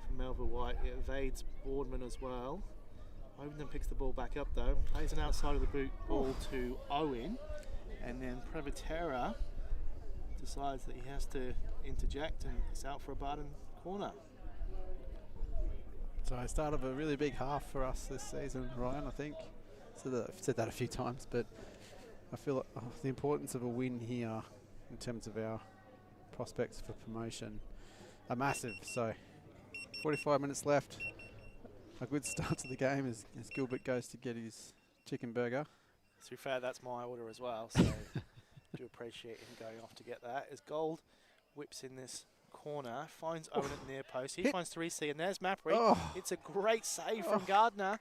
from Melville White. It evades Boardman as well. Ovenden picks the ball back up though, plays an outside of the boot ball to Owen, and then Prevotera decides that he has to interject and it's out for a Bardon corner. So I start of a really big half for us this season, Ryan, I think. So I've said that a few times, but I feel like the importance of a win here in terms of our prospects for promotion are massive. So 45 minutes left. A good start to the game as Gilbert goes to get his chicken burger. To be fair, that's my order as well, so do appreciate him going off to get that. As Gold whips in this corner, finds Owen at the near post. He finds 3C, and there's Mappery. Oh. It's a great save from Gardner.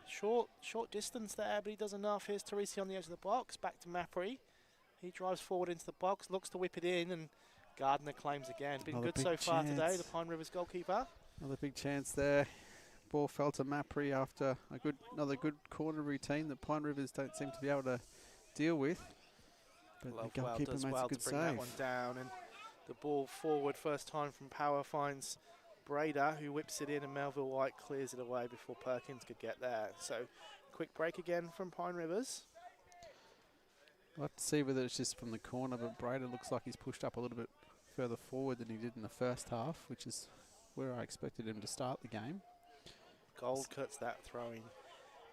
Short distance there, but he does enough. Here's Teresi on the edge of the box. Back to Mappery. He drives forward into the box, looks to whip it in, and Gardner claims again. Been Another good so far chance. today, the Pine Rivers goalkeeper. Another big chance there. Ball fell to Mappery after another good corner routine that Pine Rivers don't seem to be able to deal with. But the goalkeeper does makes well a good to bring that save. one down, and the ball forward first time from Power finds Brader, who whips it in, and Melville White clears it away before Perkins could get there. So quick break again from Pine Rivers. We'll have to see whether it's just from the corner, but Brader looks like he's pushed up a little bit further forward than he did in the first half, which is where I expected him to start the game. Gold cuts that throwing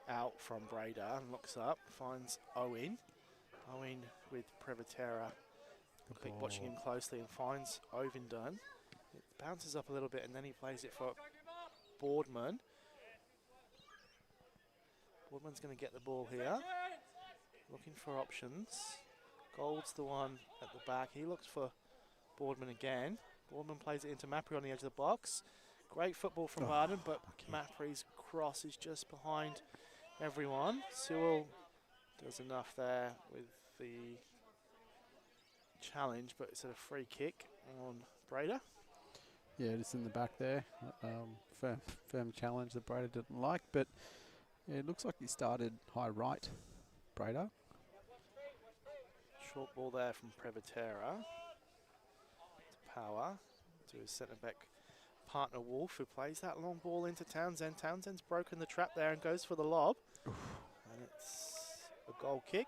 out from Brader and looks up, finds Owen. Owen with Prevotera. Keep watching him closely and finds Ovenden. It bounces up a little bit and then he plays it for Boardman. Boardman's going to get the ball here. Looking for options. Gold's the one at the back. He looks for Boardman again. Boardman plays it into Mappery on the edge of the box. Great football from Bardon, but Mappery's cross is just behind everyone. Sewell does enough there with the challenge, but it's a free kick on Brader. Yeah, just in the back there. Firm challenge that Brader didn't like, but yeah, it looks like he started high right, Brader. Short ball there from Prevotera to Power to his centre back partner Wolf, who plays that long ball into Townsend. Townsend's broken the trap there and goes for the lob. And it's a goal kick.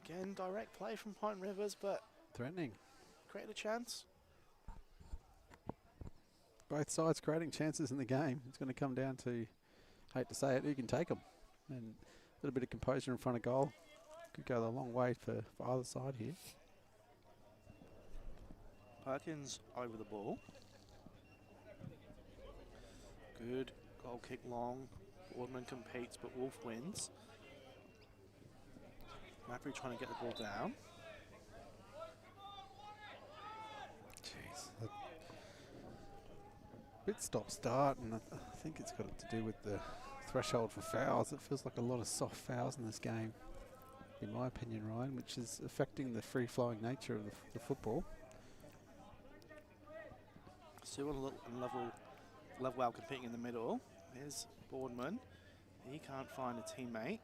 Again, direct play from Pine Rivers, but Threatening. created a chance. Both sides creating chances in the game. It's going to come down to, hate to say it, who can take them. And a little bit of composure in front of goal could go a long way for either side here. Perkins over the ball. Good goal kick long. Boardman competes, but Wolf wins. Mappery trying to get the ball down. Jeez. Bit stop-start, and I think it's got to do with the threshold for fouls. It feels like a lot of soft fouls in this game, in my opinion, Ryan, which is affecting the free-flowing nature of the football. Sewell and Lovewell competing in the middle. There's Boardman. He can't find a teammate.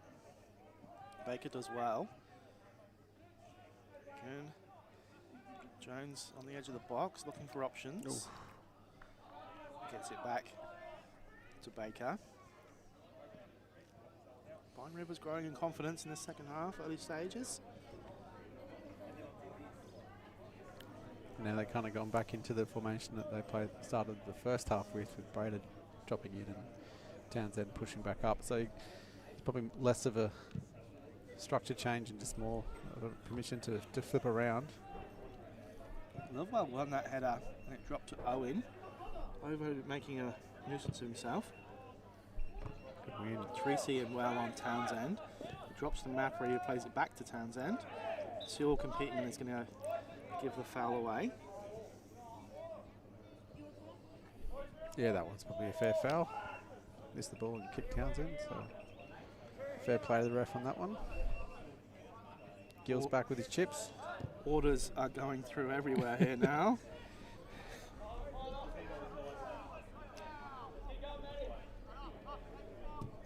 Baker does well. Again, Jones on the edge of the box looking for options. Ooh. Gets it back to Baker. Pine Rivers growing in confidence in the second half, early stages. now they've kind of gone back into the formation that they started the first half with Braden dropping in and Townsend pushing back up. So it's probably less of a structure change and just more of a permission to flip around. Lovewell won that header and it dropped to Owen. Over making a nuisance of himself. Good win. Treacy and well on Townsend. He drops the Mappery, who plays it back to Townsend. Sewell competing and is going to give the foul away. Yeah, that one's probably a fair foul. Missed the ball and kicked Townsend, so fair play to the ref on that one. Gill's back with his chips. Orders are going through everywhere here now.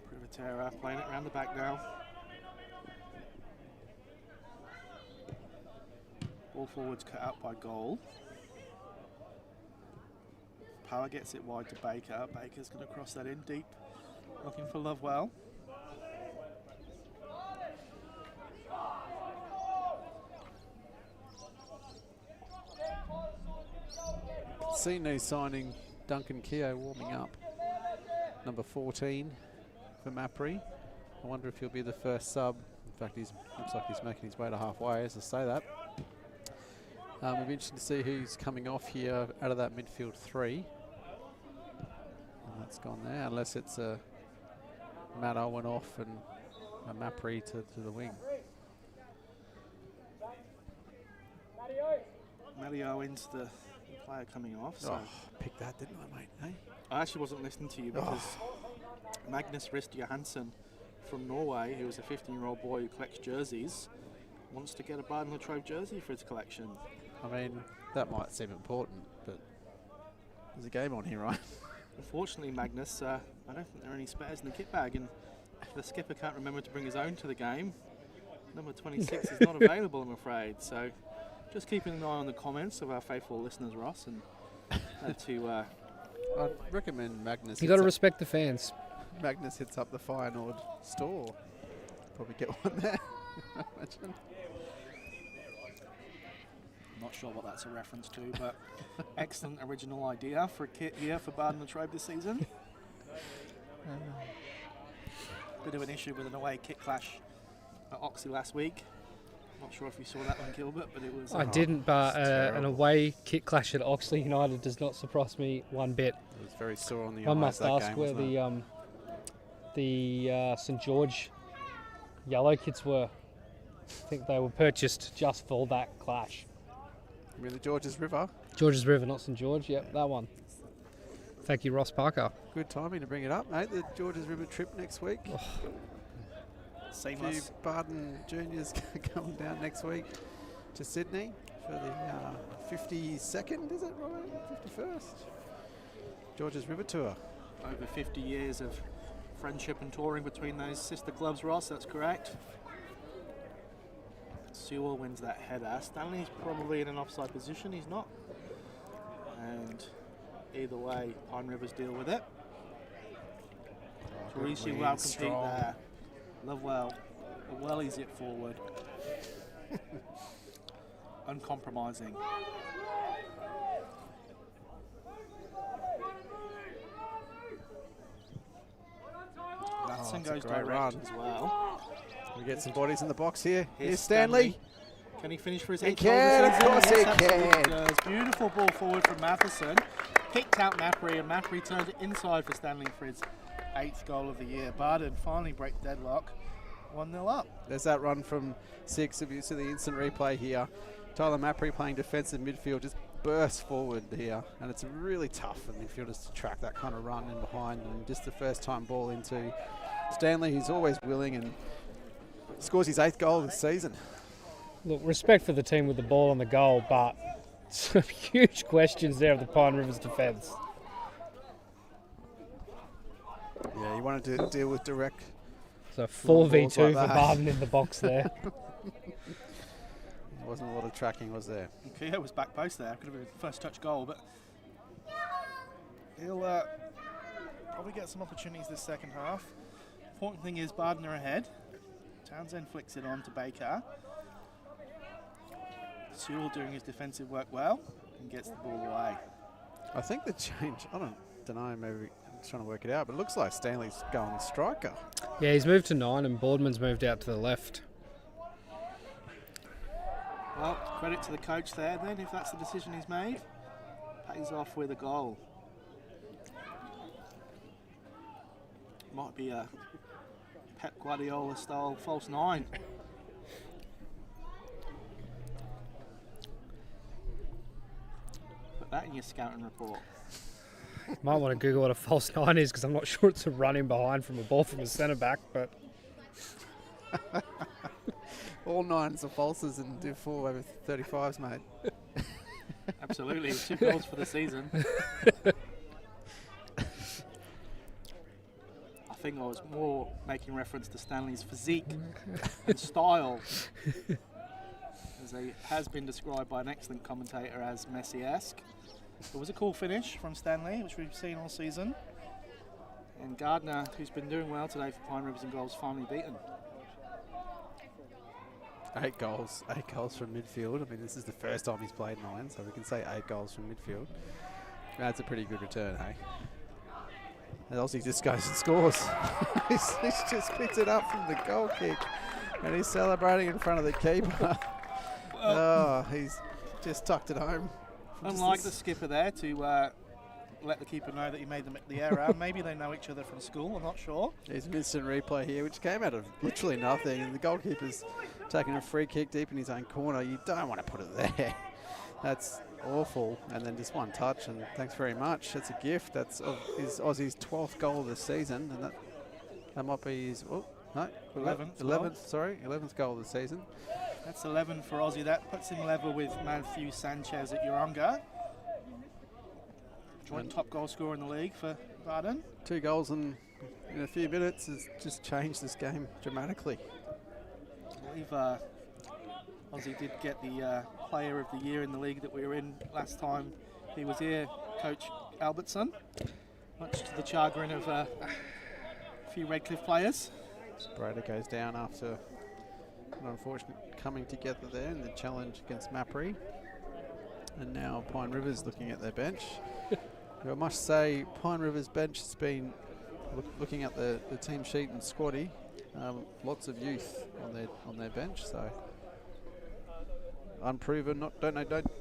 Privatera playing it around the back now. Ball forwards cut out by Goal. Power gets it wide to Baker. Baker's going to cross that in deep, looking for Lovewell. Seen signing Duncan Keogh warming up. Number 14 for Mappery. I wonder if he'll be the first sub. In fact, looks like he's making his way to halfway, as I say that. It'll be interesting to see who's coming off here out of that midfield three. And that's gone there, unless it's a Matt Owen off and a Mappery to the wing. Matty Owens, the player coming off. So Picked that, didn't I, mate? Hey? I actually wasn't listening to you because Magnus Rist Johansson from Norway, who is a 15-year-old boy who collects jerseys, wants to get a Bardon Latrobe jersey for his collection. I mean, that might seem important, but there's a game on here, right? Unfortunately, Magnus, I don't think there are any spares in the kit bag, and if the skipper can't remember to bring his own to the game, number 26 is not available, I'm afraid. So just keeping an eye on the comments of our faithful listeners, Ross, and I'd recommend Magnus. You got to respect the fans. Magnus hits up the Feyenoord store. Probably get one there. I imagine. Not sure what that's a reference to, but excellent original idea for a kit here for Bardon Latrobe this season. Bit of an issue with an away kit clash at Oxley last week. Not sure if you saw that one, Gilbert, but it was... I didn't, but an away kit clash at Oxley United does not surprise me one bit. It was very sore on the I eyes must that ask game, where wasn't the St George yellow kits were. I think they were purchased just for that clash. I mean, the Georges River. George's River, not St George. Yep, that one. Thank you, Ross Parker. Good timing to bring it up, mate. The Georges River trip next week. A few Seamless. Bardon juniors coming down next week to Sydney for the 52nd, is it, Robert? 51st? Georges River Tour. Over 50 years of friendship and touring between those sister clubs, Ross, that's correct. Sewell wins that header. Stanley's probably in an offside position, he's not. And either way, Pine Rivers deal with it. Teresi well compete there. Lovewell, a wellies it forward. Uncompromising. Matson goes direct run as well. We get some bodies in the box here. Here's Stanley. Can he finish for his He 8th goal of can, the of season? course Yes, he absolutely can. does. Beautiful ball forward from Matheson. Picked out Mappery, and Mappery turns it inside for Stanley for his 8th goal of the year. Bardon finally break deadlock. 1-0 up. There's that run from 6. If you see the instant replay here, Tyler Mappery playing defensive midfield just bursts forward here, and it's really tough for midfielders to track that kind of run in behind, and just the first time ball into Stanley, who's always willing, and scores his 8th goal of the season. Look, respect for the team with the ball on the goal, but some huge questions there of the Pine Rivers defence. Yeah, he wanted to deal with direct. So Long balls 4v2 like for that. Bardon in the box there. There wasn't a lot of tracking, was there? Keogh was back post there. Could have been a first touch goal, but he'll probably get some opportunities this second half. Important thing is Bardon are ahead. Townsend flicks it on to Baker. Sewell doing his defensive work well. and gets the ball away. I think the change, I don't know, maybe I'm trying to work it out, but it looks like Stanley's going striker. Yeah, he's moved to 9 and Boardman's moved out to the left. Well, credit to the coach there then, if that's the decision he's made. Pays off with a goal. Might be a Pep Guardiola style false 9. Put that in your scouting report. Might want to Google what a false 9 is because I'm not sure it's a run in behind from a ball from a centre back, but All 9s are falses and do 4 over 35s, mate. Absolutely, 2 goals for the season. I think I was more making reference to Stanley's physique and style, as he has been described by an excellent commentator as Messi-esque. It was a cool finish from Stanley, which we've seen all season. And Gardner, who's been doing well today for Pine Rivers in goals, finally beaten. 8 goals from midfield. I mean, this is the first time he's played 9, so we can say 8 goals from midfield. That's a pretty good return, hey? And Aussie just goes and scores. he's just picked it up from the goal kick, and he's celebrating in front of the keeper. He's just tucked it home. Unlike the skipper there to let the keeper know that he made the error. Maybe they know each other from school, I'm not sure. There's an instant replay here, which came out of literally nothing, and the goalkeeper's taking a free kick deep in his own corner. You don't want to put it there. That's awful. And then just one touch, and thanks very much. That's a gift. That's is Aussie's 12th goal of the season, and that might be his 11th goal of the season. That's 11 for Aussie. That puts him level with Matthew Sanchez at Urunga. Joint top goal scorer in the league for Bardon. 2 goals in a few minutes has just changed this game dramatically. I believe Aussie did get the player of the year in the league that we were in last time he was here, Coach Albertson, much to the chagrin of a few Redcliffe players. Brader goes down after an unfortunate coming together there in the challenge against Mappery. And now Pine Rivers looking at their bench. I must say, Pine Rivers bench has been looking at the team sheet and squaddy. Lots of youth on their bench, so unproven. Don't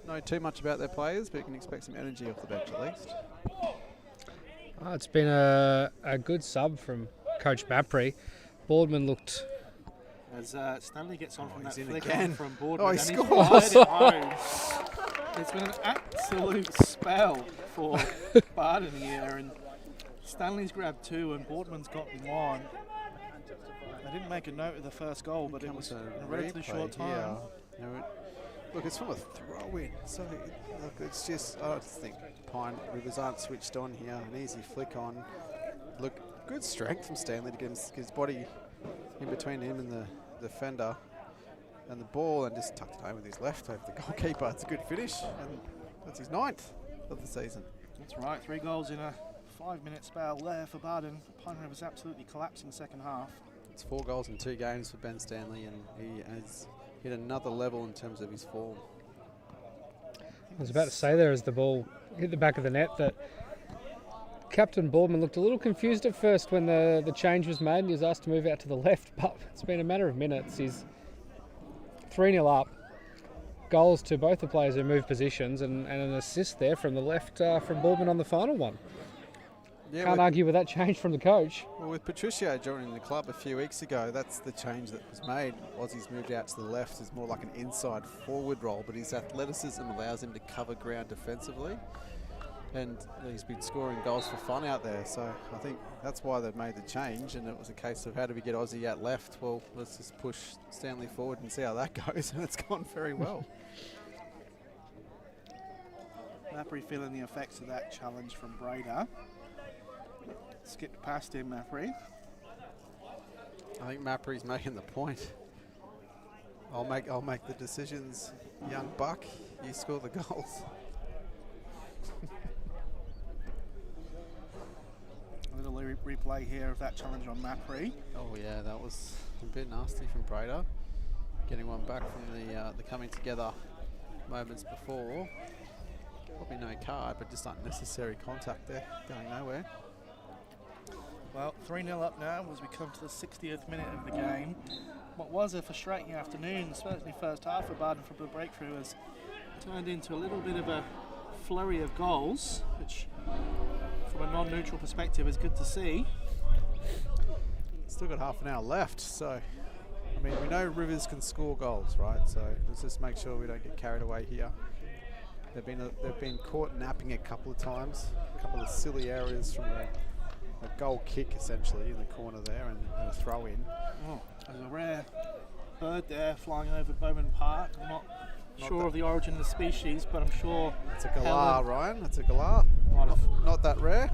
know too much about their players, but you can expect some energy off the bench at least. It's been a good sub from Coach Mappery. Boardman looked. As Stanley gets on from that he's in flick again. on from Boardman, Oh, he and scores! He's fired it home. It's been an absolute spell for Bardon here, and Stanley's grabbed 2 and Boardman's got 1. I didn't make a note of the first goal, but it was in a relatively short time. Look, it's from a throw-in, so look, it's just, I just think Pine Rivers aren't switched on here. An easy flick on. Look, good strength from Stanley to get his body in between him and the defender and the ball, and just tucked it home with his left over the goalkeeper. It's a good finish, and that's his 9th of the season. That's right, 3 goals in a 5-minute spell there for Bardon. Pine Rivers absolutely collapsing second half. It's 4 goals in 2 games for Ben Stanley, and he has hit another level in terms of his form. I was about to say there as the ball hit the back of the net that Captain Boardman looked a little confused at first when the change was made and he was asked to move out to the left, but it's been a matter of minutes. He's 3-0 up. Goals to both the players who moved positions, and an assist there from the left from Boardman on the final one. Yeah, Can't argue with that change from the coach. Well, with Patricio joining the club a few weeks ago, that's the change that was made. Aussie's moved out to the left as more like an inside forward role, but his athleticism allows him to cover ground defensively. And he's been scoring goals for fun out there, so I think that's why they've made the change. And it was a case of how do we get Aussie out left? Well, let's just push Stanley forward and see how that goes, and it's gone very well. Mappery feeling the effects of that challenge from Brader. Skipped past him, Mappery. I think Mappery's making the point. I'll make the decisions, young buck. You score the goals. A little replay here of that challenge on Mappery. Oh yeah, that was a bit nasty from Brader. Getting one back from the coming together moments before. Probably no card, but just unnecessary contact there, going nowhere. Well, 3-0 up now as we come to the 60th minute of the game. What was a frustrating afternoon, especially first half for Bardon for the breakthrough, has turned into a little bit of a flurry of goals, which from a non-neutral perspective is good to see. Still got half an hour left, so I mean, we know Rivers can score goals, right? So let's just make sure we don't get carried away here. They've been caught napping a couple of times, a couple of silly areas from a goal kick essentially in the corner there, and a throw in. Oh, there's a rare bird there flying over Bowman Park. I'm not sure of the origin of the species, but I'm sure it's a galah, Ryan. It's a galah. Not that rare.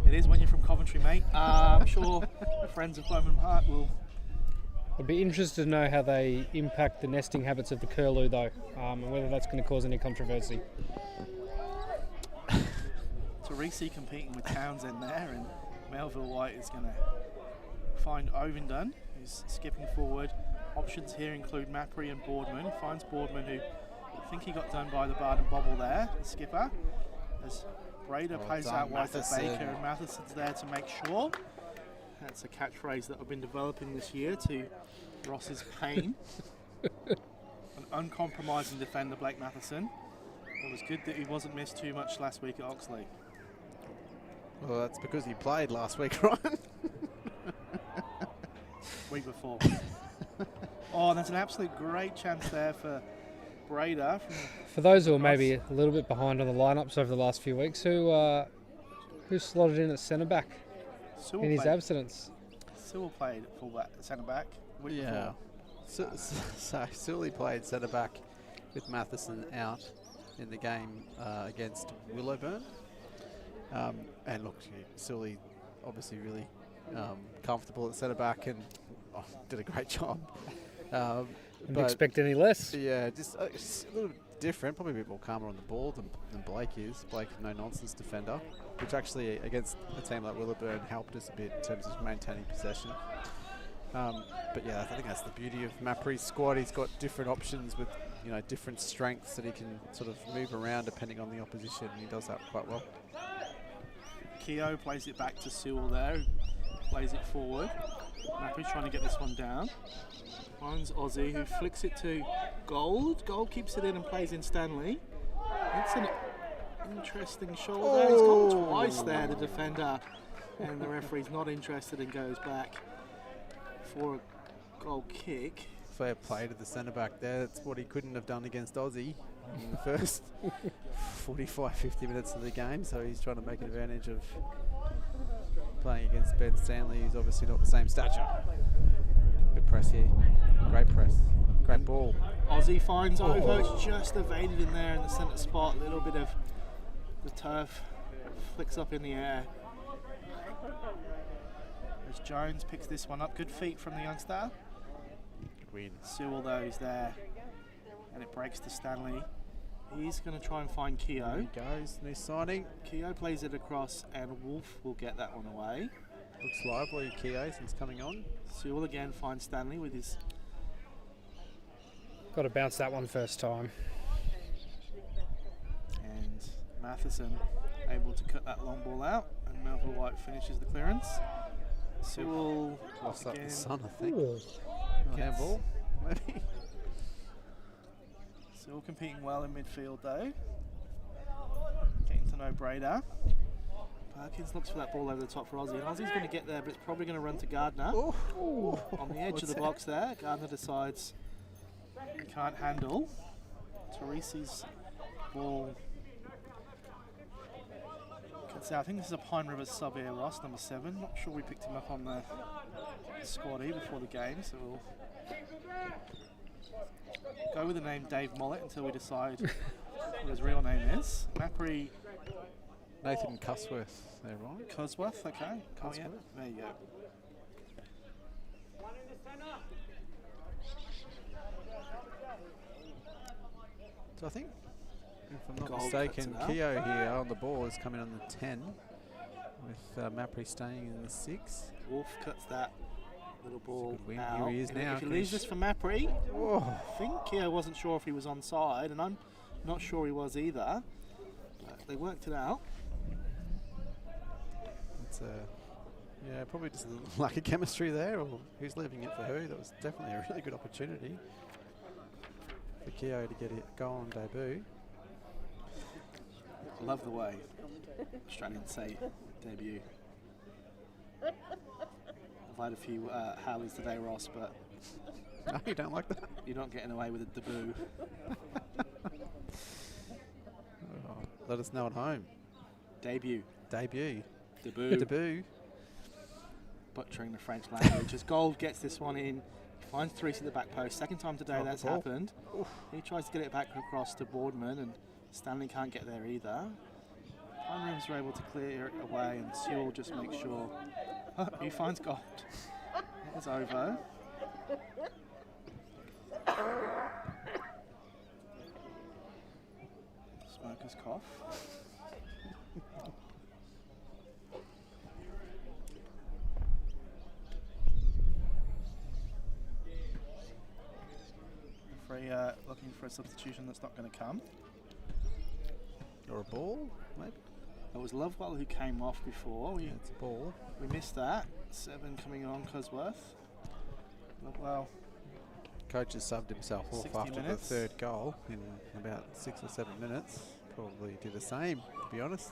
It is when you're from Coventry, mate. I'm sure friends of Bowman Park will. I'd be interested to know how they impact the nesting habits of the curlew, though, and whether that's going to cause any controversy. Teresi competing with Townsend there, and Melville White is going to find Ovenden, who's skipping forward. Options here include Mappery and Boardman. He finds Boardman, who I think he got done by the Bardon bobble there, the skipper. As Brader plays out wide to Baker, and Matheson's there to make sure. That's a catchphrase that I've been developing this year to Ross's pain. An uncompromising defender, Blake Matheson. It was good that he wasn't missed too much last week at Oxley. Well, that's because he played last week, Ryan. Week before. Oh, and there's an absolute great chance there for Brader. For those who are maybe a little bit behind on the lineups over the last few weeks, who slotted in at centre back in his absence? Sewell played at fullback, centre back. Yeah. So Sewell played centre back with Matheson out in the game against Willowburn. And look, Sewell obviously really comfortable at centre back and did a great job. Didn't expect any less. Yeah, just a little bit different, probably a bit more calmer on the ball than Blake is. Blake, no-nonsense defender, which actually against a team like Willowburn helped us a bit in terms of maintaining possession. But yeah, I think that's the beauty of Mappery's squad. He's got different options with different strengths that he can sort of move around depending on the opposition, and he does that quite well. Keogh plays it back to Sewell there, plays it forward. Mappery's trying to get this one down. Finds Aussie, who flicks it to Gold. Gold keeps it in and plays in Stanley. It's an interesting shoulder. He's gone twice there, the defender, and the referee's not interested and goes back for a goal kick. Fair play to the centre back there. That's what he couldn't have done against Aussie in the first 45-50 minutes of the game, so he's trying to make advantage of playing against Ben Stanley, who's obviously not the same stature. Good press here. Great press. Great ball. Aussie finds Ovo. It's just evaded in there in the centre spot. A little bit of the turf flicks up in the air. As Jones picks this one up. Good feet from the youngster. Good win. Sewell though is there. And it breaks to Stanley. He's going to try and find Keogh. There he goes. New signing. Keogh plays it across and Wolf will get that one away. Looks lively, Keogh, since coming on. Sewell again finds Stanley with his... Got to bounce that one first time. And Matheson able to cut that long ball out, and Melville White finishes the clearance. Sewell lost that again. the sun, I think. Ooh. Handball, maybe. Sewell competing well in midfield though. Getting to know Brader. Perkins looks for that ball over the top for Aussie, and Aussie's going to get there, but it's probably going to run to Gardner. Ooh. On the edge of the box there. Gardner decides he can't handle Teresi's ball. I think this is a Pine River sub here, Ross, number 7. Not sure we picked him up on the squad here before the game, so we'll go with the name Dave Mollett until we decide what his real name is. Mappery. Nathan Cusworth there, right? Cusworth, okay. Oh, yeah. There you go. So I think, if I'm not Gold mistaken, cuts it Keogh here on the ball is coming on the 10, with Mappery staying in the 6. Wolf cuts that little ball Good win. out. Here he is now. If he leaves this for Mappery, Oh. I think Keogh wasn't sure if he was onside, and I'm not sure he was either. they worked it out. It's yeah, probably just a lack of chemistry there, or who's leaving it for who. That was definitely a really good opportunity for Keogh to get a goal on debut. I love the way Australians say debut. I've had a few Howies today, Ross, but No, you don't like that? you're not getting away with a debut. Oh, let us know at home. Debut. Debut. Debut. A debut. Butchering the French language. As Gold gets this one in, he finds Therese at the back post. Second time today that's ball. happened. He tries to get it back across to Boardman, and Stanley can't get there either. Pine Rivers are able to clear it away, and Sewell just makes sure. Oh, he finds Gold. It's over. Smoker's cough. Looking for a substitution that's not going to come. Or a ball, maybe? It was Lovewell who came off before. Yeah, it's a ball. We missed that. 7 coming on Cosworth. Lovewell. Coach has subbed himself off 60 after minutes. the third goal in about 6 or 7 minutes. Probably do the same, to be honest.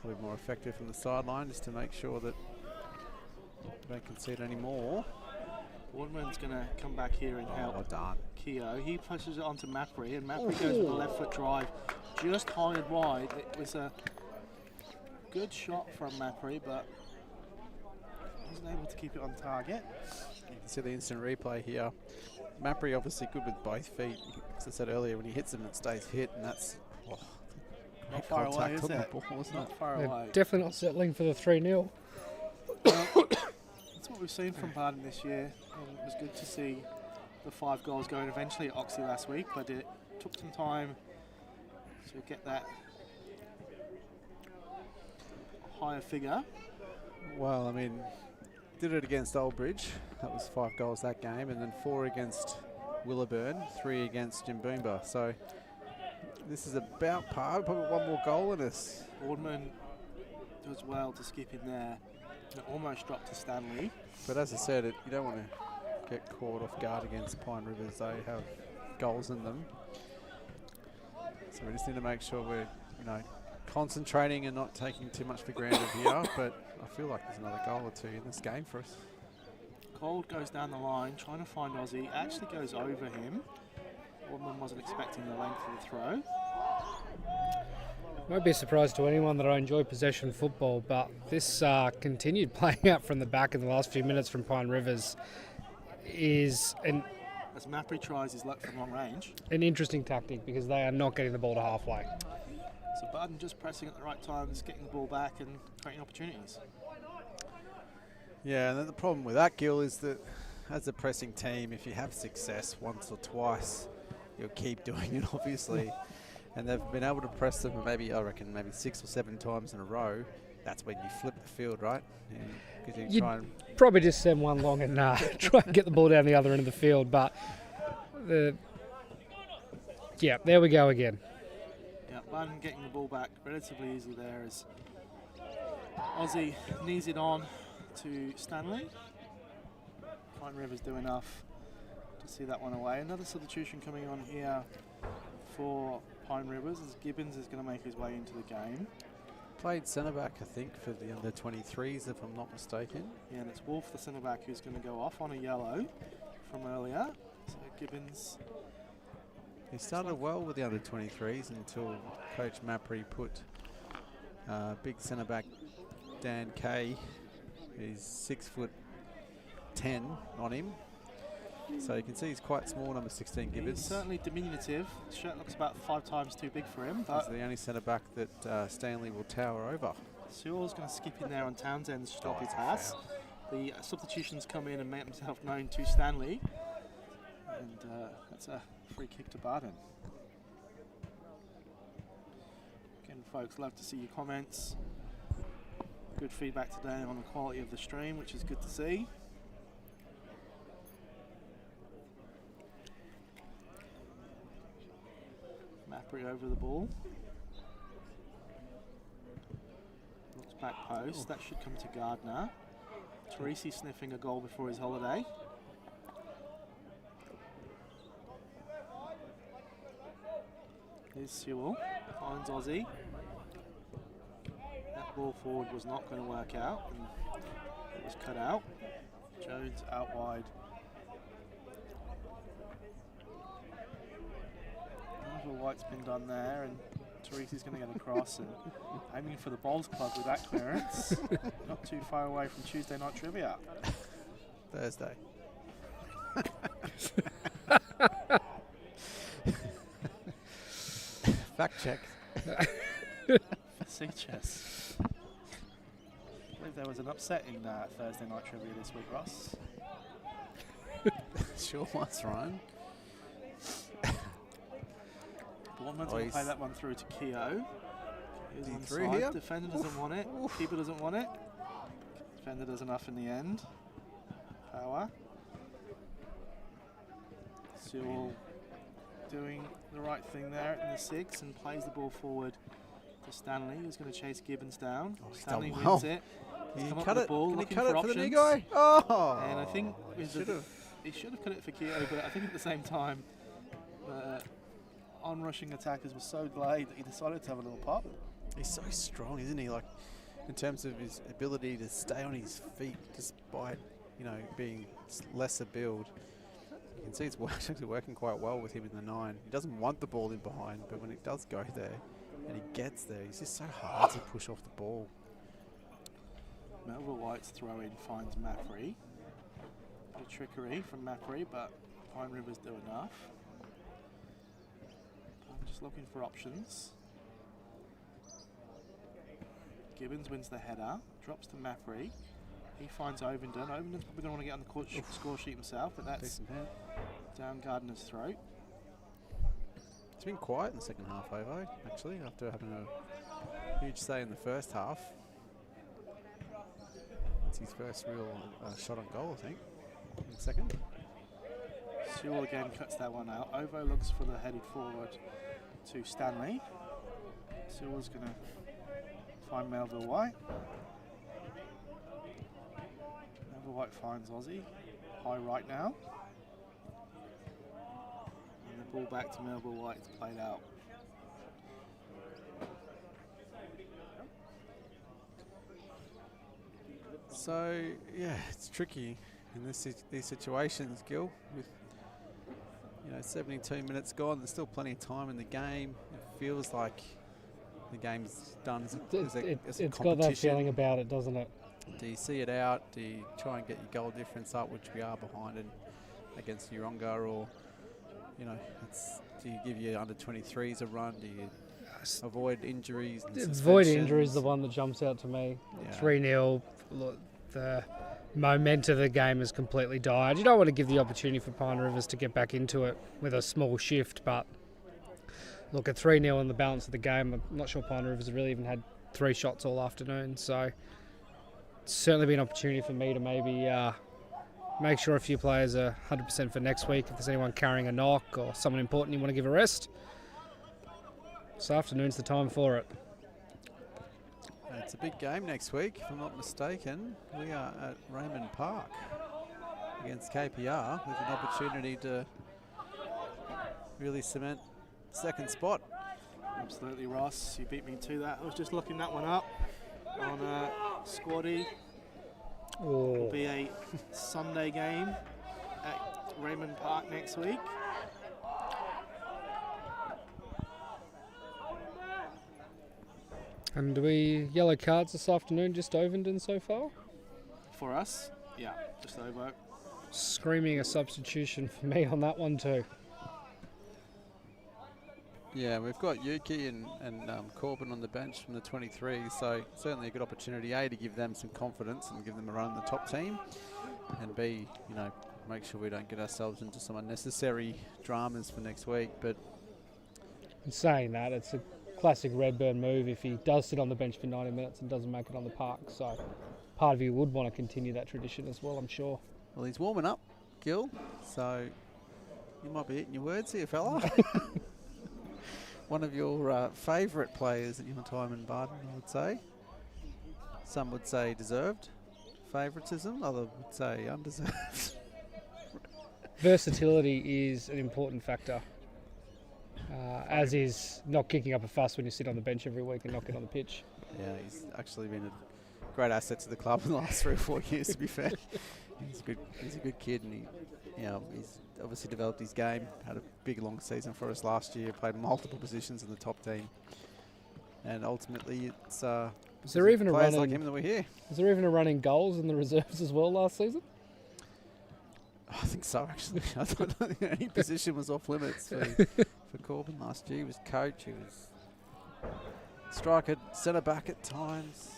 Probably more effective from the sideline just to make sure that they don't concede any more. Boardman's going to come back here and help Well done. Keogh. He pushes it onto Mapri, and Mapri goes with a left foot drive just high and wide. It was a good shot from Mapri, but wasn't able to keep it on target. You can see the instant replay here. Mapri obviously good with both feet. As I said earlier, when he hits them, it stays hit, and that's Not far away, contact is on the it? ball, isn't Not it? far They're away. definitely not settling for the 3-0. That's what we've seen from Bardon this year. It was good to see the 5 goals going eventually at Oxley last week, but it took some time to get that higher figure. Well, I mean, did it against Oldbridge. That was 5 goals that game, and then 4 against Williburn, 3 against Jimboomba. So this is about par. Probably one more goal in us. Boardman does well to skip in there. It almost dropped to Stanley. But as I said, you don't want to get caught off guard against Pine Rivers. They have goals in them. So we just need to make sure we're, concentrating and not taking too much for granted here. But I feel like there's another goal or 2 in this game for us. Gold goes down the line, trying to find Aussie. Actually goes over him. Boardman wasn't expecting the length of the throw. Won't be a surprise to anyone that I enjoy possession football, but this continued playing out from the back in the last few minutes from Pine Rivers is As Mapri tries his luck from long range. an interesting tactic because they are not getting the ball to halfway. So Bardon just pressing at the right times, getting the ball back and creating opportunities. Yeah, and then the problem with that, Gil, is that as a pressing team, if you have success once or twice, you'll keep doing it, obviously. And they've been able to press them maybe 6 or 7 times in a row. That's when you flip the field, right? Because you You'd try and probably just send one long and try and get the ball down the other end of the field, but yeah, there we go again. Yeah, Bardon getting the ball back relatively easy there as Aussie knees it on to Stanley. Pine Rivers do enough to see that one away. Another substitution coming on here for Pine Rivers as Gibbons is going to make his way into the game. played centre back, I think, for the under 23s, if I'm not mistaken. Yeah, and it's Wolf, the centre back, who's going to go off on a yellow from earlier. So Gibbons. He started well with the under 23s until Coach Mapri put big centre back Dan Kay, who's 6'10" on him. So you can see he's quite small, number 16 Gibbons. He's certainly diminutive. His shirt looks about 5 times too big for him. He's But the only centre back that Stanley will tower over. Sewell's going to skip in there on Townsend to stop his pass. The substitutions come in and make themselves known to Stanley. And that's a free kick to Bardon. Again, folks, love to see your comments. Good feedback today on the quality of the stream, which is good to see. Mapri over the ball. back post. That should come to Gardner. Teresi sniffing a goal before his holiday. Here's Sewell. Finds Aussie. That ball forward was not going to work out. And it was cut out. Jones out wide. Nigel White's been done there, and Teresi's going to get across and aiming for the Bowls Club with that clearance. Not too far away from Tuesday night trivia. Thursday. Fact check. Facetious. I believe there was an upset in Thursday night trivia this week, Ross. Sure was, Ryan. Bournemouth's going to play that one through to Keogh. He's on through side. here? Defender doesn't want it. Keeper doesn't want it. Defender does enough in the end. Power. Sewell doing the right thing there in the 6 and plays the ball forward to Stanley, who's going to chase Gibbons down. He's Stanley done well. wins it. He's He come up cut with it. the ball, Can he looking cut for it for options. the new guy? Oh! And I think with the- Should've. he should have cut it for Keogh, but I think at the same time, the on-rushing attackers were so delayed that he decided to have a little pop. He's so strong, isn't he? Like, in terms of his ability to stay on his feet despite, being lesser build. You can see it's actually working quite well with him in the 9. He doesn't want the ball in behind, but when it does go there and he gets there, he's just so hard to push off the ball. Melville White's throw in finds Maffrey. Bit of trickery from Maffrey, but Pine Rivers do enough. I'm just looking for options. Gibbons wins the header, drops to Maffrey. He finds Ovenden. Ovenden's probably going to want to get on the score sheet himself, but that's Decent hit. down Gardner's throat. It's been quiet in the second half, Ovo, actually, after having a huge say in the first half. It's his first real shot on goal, I think, in the second. Sewell again cuts that one out. Ovo looks for the headed forward to Stanley. Sewell's going to find Melville White. Melville White finds Aussie. High right now. And the ball back to Melville White to play it out. So, yeah, it's tricky in these situations, Gil, with 72 minutes gone. There's still plenty of time in the game. It feels like the game's done as a It's got competition. that feeling about it, doesn't it? Do you see it out? Do you try and get your goal difference up, which we are behind in against Uronga, or do you give your under 23s a run? Do you avoid injuries? And Avoid injuries suspensions? is the one that jumps out to me. Yeah. 3-0. Look, the momentum of the game has completely died. You don't want to give the opportunity for Pine Rivers to get back into it with a small shift, but look, at 3-0 in the balance of the game, I'm not sure Pine Rivers have really even had 3 shots all afternoon, so it's certainly been an opportunity for me to maybe make sure a few players are 100% for next week. If there's anyone carrying a knock or someone important you want to give a rest, this afternoon's the time for it. It's a big game next week, if I'm not mistaken. We are at Raymond Park against KPR with an opportunity to really cement second spot. Absolutely, Ross. You beat me to that. I was just looking that one up on Squaddy. It'll be a Sunday game at Raymond Park next week. And do we yellow cards this afternoon, just Ovenden so far? For us, yeah, just over. Screaming a substitution for me on that one too. Yeah, we've got Yuki and Corbin on the bench from the 23, so certainly a good opportunity, A, to give them some confidence and give them a run in the top team, and B, make sure we don't get ourselves into some unnecessary dramas for next week. But In saying that, it's a classic Redburn move if he does sit on the bench for 90 minutes and doesn't make it on the park, so part of you would want to continue that tradition as well, I'm sure. well, he's warming up, Gil, so you might be eating your words here, fella. One of your favourite players at your time in Bardon, I would say. Some would say deserved favouritism, others would say undeserved. Versatility is an important factor, as is not kicking up a fuss when you sit on the bench every week and not get on the pitch. Yeah, he's actually been a great asset to the club in the last 3 or 4 years, to be fair. He's a good kid, and he's obviously developed his game. Had a big long season for us last year. Played multiple positions in the top team, and ultimately it's Is there even a players run like in, him that we're here. is there even a run in goals in the reserves as well last season? I think so, actually. I don't think any position was off limits for Corbin last year. He was coach. He was striker, centre back at times.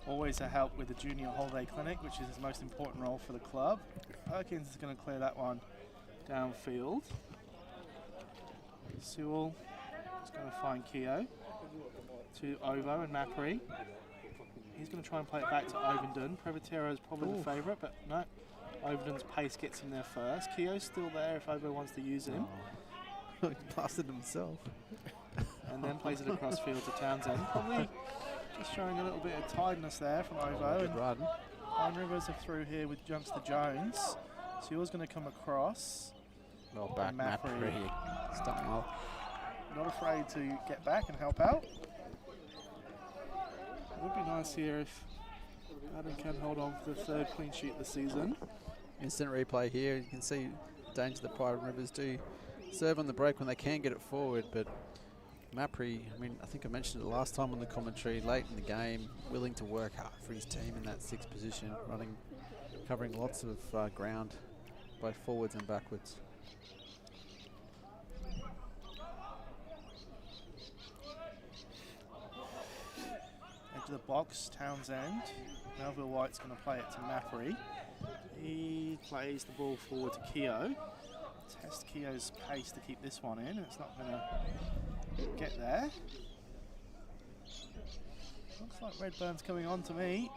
Always a help with the junior holiday clinic, which is his most important role for the club. Perkins is going to clear that one downfield. Sewell is going to find Keogh to Ovo and Mapri. He's going to try and play it back to Ovenden. Prevotero is probably the favourite, but no. Overden's pace gets him there first. Keogh's still there if Ovo wants to use him. He passed it himself. And then plays it across field to Townsend. Probably just showing a little bit of tiredness there from Ovo. Good And run. Pine Rivers are through here with Youngster Jones. Sewell's going to come across. Well back, And Mapri. Mapri. Stuck well. Not afraid to get back and help out. It would be nice here if Adam can hold on for the 3rd clean sheet of the season. Instant replay here. You can see the danger the Pirate Rivers do serve on the break when they can get it forward, but Mapri, I mean, I think I mentioned it last time on the commentary, late in the game, willing to work hard for his team in that 6th position, covering lots of ground, both forwards and backwards. Edge of the box, Townsend. Melville White's going to play it to Mapri. He plays the ball forward to Keogh. Test Keogh's pace to keep this one in. It's not going to get there. Looks like Redburn's coming on to me.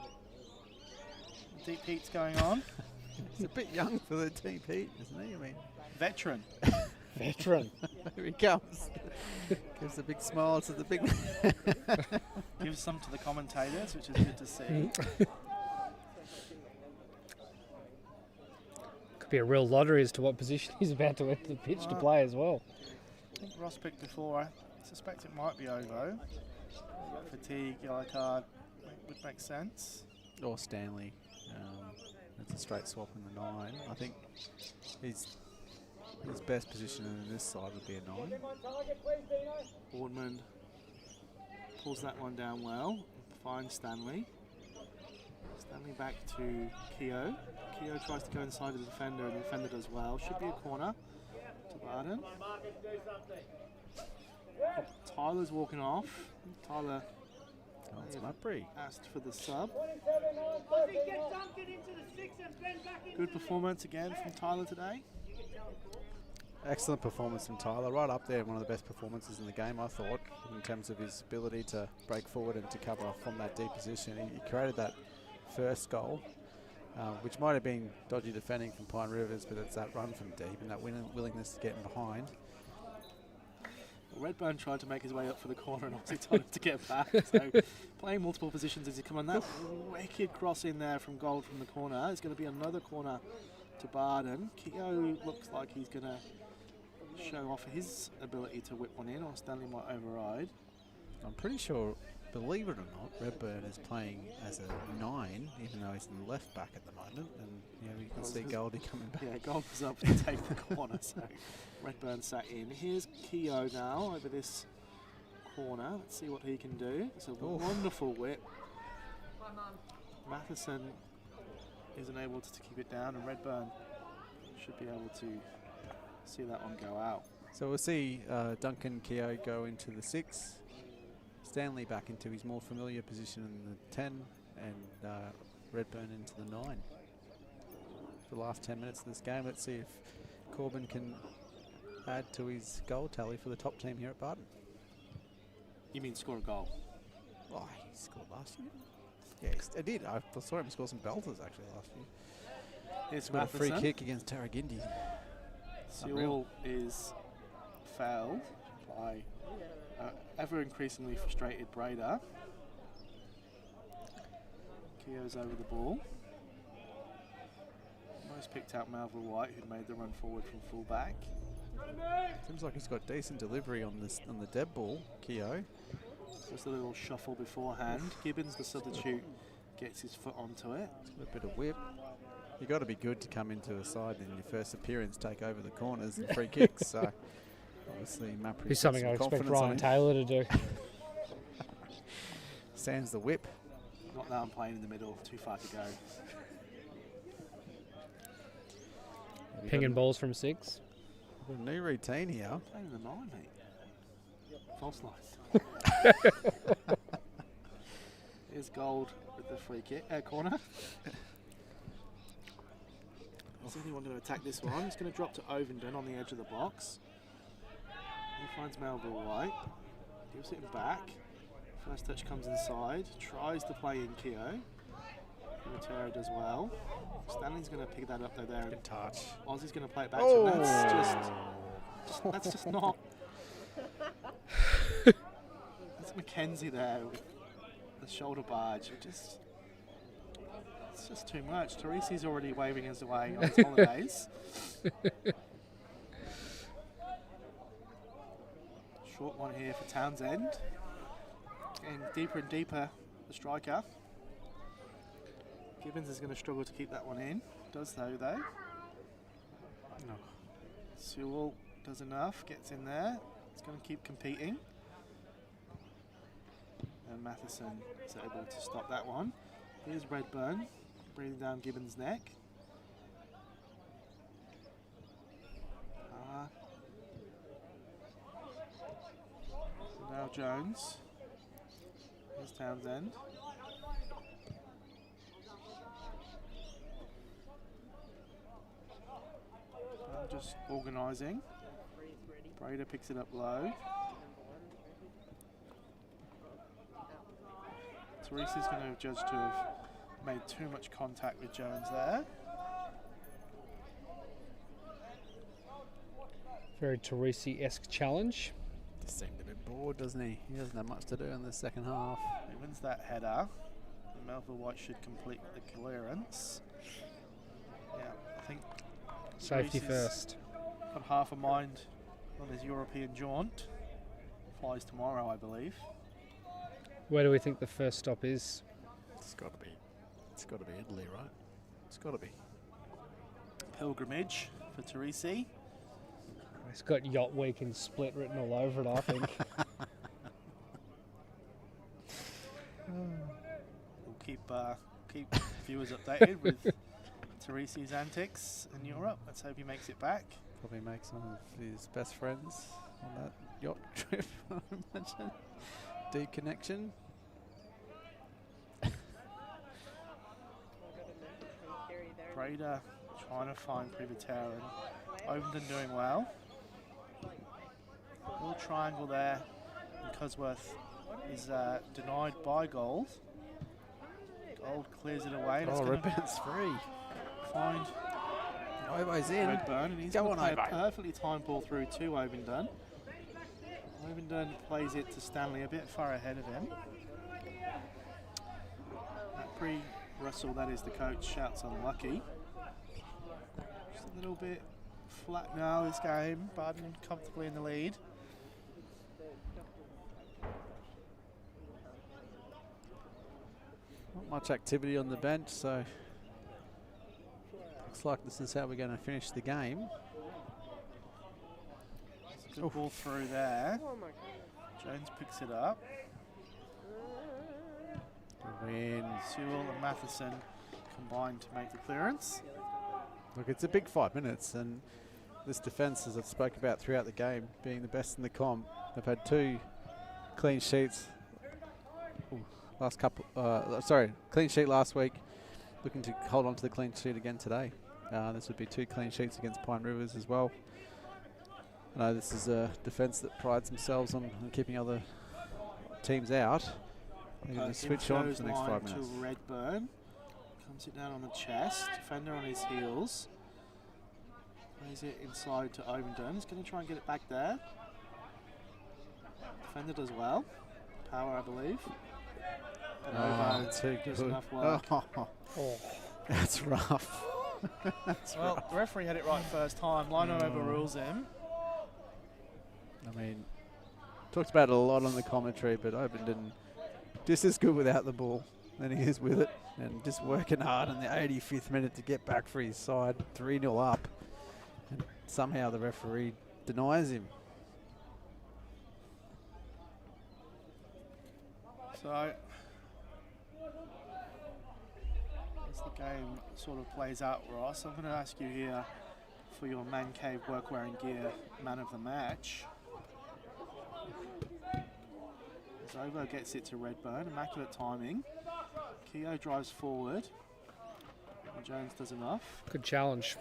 Deep Heat's going on. He's a bit young for the deep heat, isn't he? I mean, Veteran. Veteran. here he comes. Gives a big smile to the big Gives some to the commentators, which is good to see. Could be a real lottery as to what position he's about to enter the pitch to play as well. I think Ross picked before. I suspect it might be Ovo. Fatigue, yellow card would make sense. Or Stanley. It's a straight swap in the 9. I think his best position in this side would be a 9. Boardman pulls that one down well. Finds Stanley. Stanley back to Keogh. Keogh tries to go inside the defender, and the defender does well. Should be a corner to Bardon. Tyler's walking off. Tyler It's Mapri. asked for the sub. Good performance again from Tyler today. Excellent performance from Tyler, right up there, one of the best performances in the game, I thought, in terms of his ability to break forward and to cover off from that deep position. He created that first goal, which might have been dodgy defending from Pine Rivers, but it's that run from deep and that willingness to get in behind. Redburn tried to make his way up for the corner and obviously told him to get back. So playing multiple positions as he come on. That wicked cross in there from goal from the corner. It's going to be another corner to Bardon. Keogh looks like he's going to show off his ability to whip one in, or Stanley might override. I'm pretty sure, believe it or not, Redburn is playing as a 9, even though he's in the left back at the moment. And you can see Goldie coming back. Yeah, Gold was up to take the corner, so Redburn sat in. Here's Keogh now over this corner. Let's see what he can do. It's a wonderful whip. Matheson isn't able to keep it down, and Redburn should be able to see that one go out. So we'll see Duncan Keogh go into the 6, Stanley back into his more familiar position in the 10, and Redburn into the 9. For the last 10 minutes of this game, let's see if Corbin can add to his goal tally for the top team here at Bardon. You mean score a goal? Oh, he scored last year. Yeah, I did. I saw him score some belters actually last year. Here's Got a free Matheson. kick against Tarragindi. Sewell is fouled by ever increasingly frustrated Brader. Keogh's over the ball. Almost picked out Melville White, who'd made the run forward from fullback. Seems like he's got decent delivery on the dead ball, Keogh. Just a little shuffle beforehand. Gibbons, the substitute, gets his foot onto it. He's got a bit of whip. You've got to be good to come into a side in your first appearance, take over the corners and free kicks. So obviously Mapri. It's something I expect Ryan Taylor to do. Sands the whip. Not that I'm playing in the middle, too far to go. Pinging balls from 6. We've got a new routine here. Playing in the 9, mate. False line. Here's Gold with the free kick, corner. Is anyone going to attack this one? It's going to drop to Ovenden on the edge of the box. He finds Melville White, gives it back. First touch comes inside, tries to play in Keogh. Matera does well. Stanley's going to pick that up though there. Good touch. Ozzy's going to play it back to him. That's just not. That's Mackenzie there with the shoulder barge. It's just too much. Teresi's already waving us away on his holidays. Short one here for Townsend. Getting deeper and deeper, the striker. Gibbons is going to struggle to keep that one in. Does though. No. Sewell does enough, gets in there. It's going to keep competing. And Matheson is able to stop that one. Here's Redburn, breathing down Gibbons' neck. Now Jones. Here's Townsend. Just organising. Brader picks it up low. Teresi's going to have judged to have made too much contact with Jones there. Very Teresi-esque challenge. Just seemed a bit bored, doesn't he? He doesn't have much to do in the second half. He wins that header. Melville White should complete the clearance. Yeah, I think Safety Teresi's first. got half a mind on his European jaunt. Flies tomorrow, I believe. Where do we think the first stop is? It's got to be Italy, right? It's got to be. Pilgrimage for Teresi. It's got Yacht Week in Split written all over it, I think. We'll keep viewers updated with Teresi's antics in Europe. Let's hope he makes it back. Probably make some of his best friends on that yacht trip, I imagine. Deep connection. Brader trying to find Privatera and Ovenden doing well. Little triangle there, and Cosworth is denied by Gold. Gold clears it away. And it's going to free. find Obo's in. Redburn, and he's going to play a perfectly timed ball through to Ovenden. Ovenden plays it to Stanley a bit far ahead of him. Russell, that is the coach, shouts unlucky. Just a little bit flat now this game. Bardon comfortably in the lead. Not much activity on the bench, so looks like this is how we're going to finish the game. Good ball through there. Jones picks it up. Win. Sewell and Matheson combined to make the clearance. Look, it's a big 5 minutes, and this defence, as I've spoke about throughout the game, being the best in the comp. They've had 2 clean sheets. Clean sheet last week. Looking to hold on to the clean sheet again today. This would be 2 clean sheets against Pine Rivers as well. I know this is a defence that prides themselves on keeping other teams out. They're going to switch on for the next 5 minutes. To Redburn. Comes it down on the chest. Defender on his heels. Plays it inside to Ovenden. He's going to try and get it back there. Defender does well. Power, I believe. And over too does good. enough work. Oh. That's rough. Well, the referee had it right first time. Lino overrules him. I mean, talked about it a lot on the commentary, but Obendon just as good without the ball than he is with it, and just working hard in the 85th minute to get back for his side, 3-0 up, and somehow the referee denies him. So, as the game sort of plays out, Ross, I'm going to ask you here for your Man Cave Workwear and Gear Man of the Match. Zobo gets it to Redburn, immaculate timing. Keogh drives forward. And Jones does enough. Good challenge.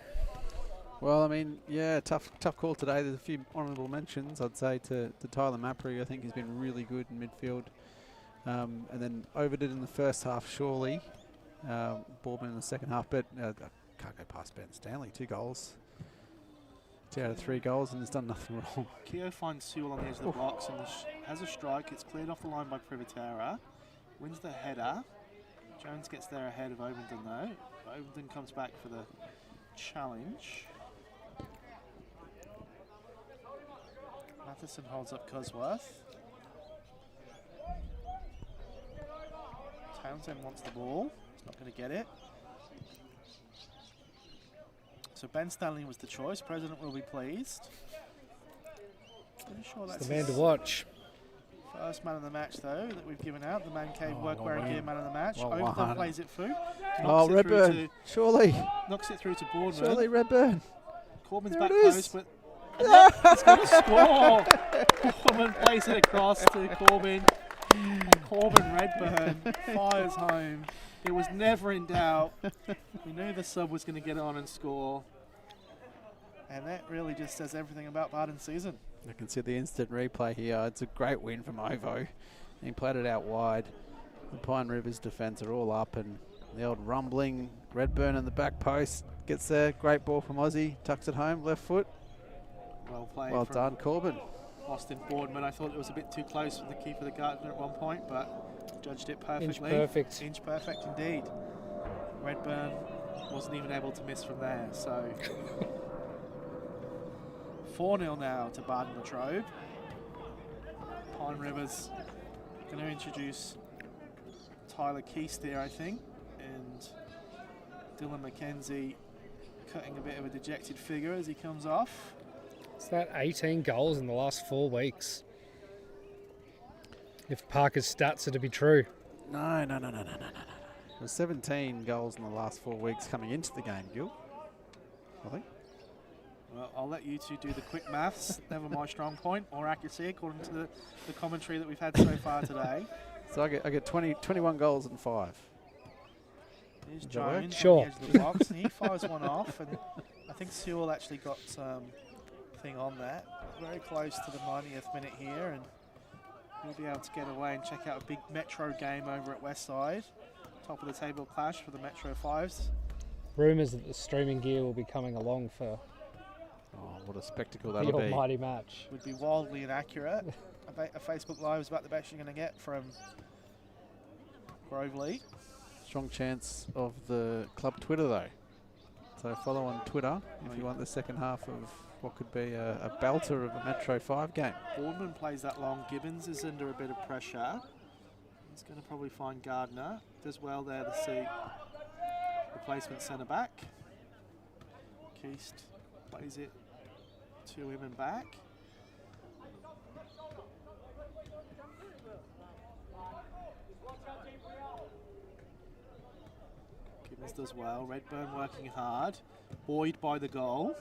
Well, I mean, yeah, tough call today. There's a few honourable mentions, I'd say, to Tyler Mappery. I think he's been really good in midfield. And then overdid in the first half, surely. Boardman in the second half, but can't go past Ben Stanley. 2 goals. 2 out of 3 goals, and he's done nothing wrong. Keogh finds Sewell on the edge of the box and has a strike. It's cleared off the line by Privatera. Wins the header. Jones gets there ahead of Ovenden though. Ovenden comes back for the challenge. Matheson holds up Cosworth. Townsend wants the ball. He's not going to get it. So Ben Stanley was the choice. President will be pleased. Pretty sure that's The man to watch. first man of the match, though, that we've given out. The Man Cave Workwear and Gear man of the match. Well, Overton plays it through. Oh, Redburn. Surely. Knocks it through to Boardman. Surely Redburn. Corbyn's There back it is. post, but he's going to score. Corbyn plays it across to Corbyn. And Corbyn Redburn fires home. It was never in doubt. We knew the sub was going to get on and score. And that really just says everything about Bardon's season. I can see the instant replay here. It's a great win from Ovo. He played it out wide. The Pine Rivers defence are all up, and the old rumbling Redburn in the back post gets there. Great ball from Aussie. Tucks it home, left foot. Well played. Well from done, Corbyn. Austin Boardman. I thought it was a bit too close for the keeper, the Gardner, at one point, but judged it perfectly. Inch perfect. Inch perfect indeed. Redburn wasn't even able to miss from there. So 4-0 now to Bardon Latrobe. Pine Rivers going to introduce Tyler Keister, I think, and Dylan McKenzie cutting a bit of a dejected figure as he comes off. It's that 18 goals in the last 4 weeks. If Parker's stats are to be true. No. There's 17 goals in the last 4 weeks coming into the game, Gil. I think. Well, I'll let you two do the quick maths. Never my strong point, or accuracy, according to the commentary that we've had so far today. So I get 21 goals and 5. Here's Does that work? Jones Sure. on the edge of the box, and he fires one off, and I think Sewell actually got thing on that. Very close to the 90th minute here, and he'll be able to get away and check out a big Metro game over at Westside. Top of the table clash for the Metro 5s. Rumours that the streaming gear will be coming along for Oh, what a spectacle the that'll be. almighty match. Would be wildly inaccurate. A Facebook Live is about the best you're going to get from Grovely. Strong chance of the club Twitter though. So follow on Twitter if you want the second half of what could be a belter of a Metro 5 game. Boardman plays that long. Gibbons is under a bit of pressure. He's going to probably find Gardner. Does well there to see replacement centre back. Keast plays it to him and back. Gibbons does well. Redburn working hard. Buoyed by the goal.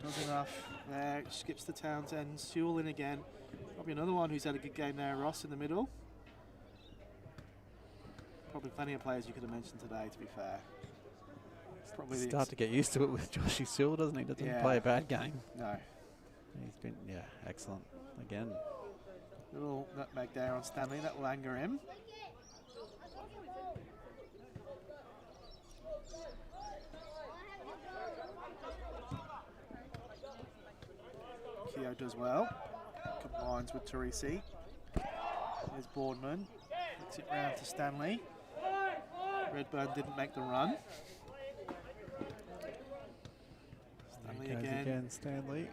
Does enough there. Skips to Townsend. Sewell in again. Probably another one who's had a good game there. Ross in the middle. Probably plenty of players you could have mentioned today, to be fair. Probably Start to get used to it with Joshy Sewell, doesn't he? Doesn't play a bad game. No. He's been, excellent. Again. Little nutmeg there on Stanley. That will anger him. Keogh does well. Combines with Teresi. There's Boardman. Kicks it round to Stanley. Redburn didn't make the run. Stanley There goes again. Stanley.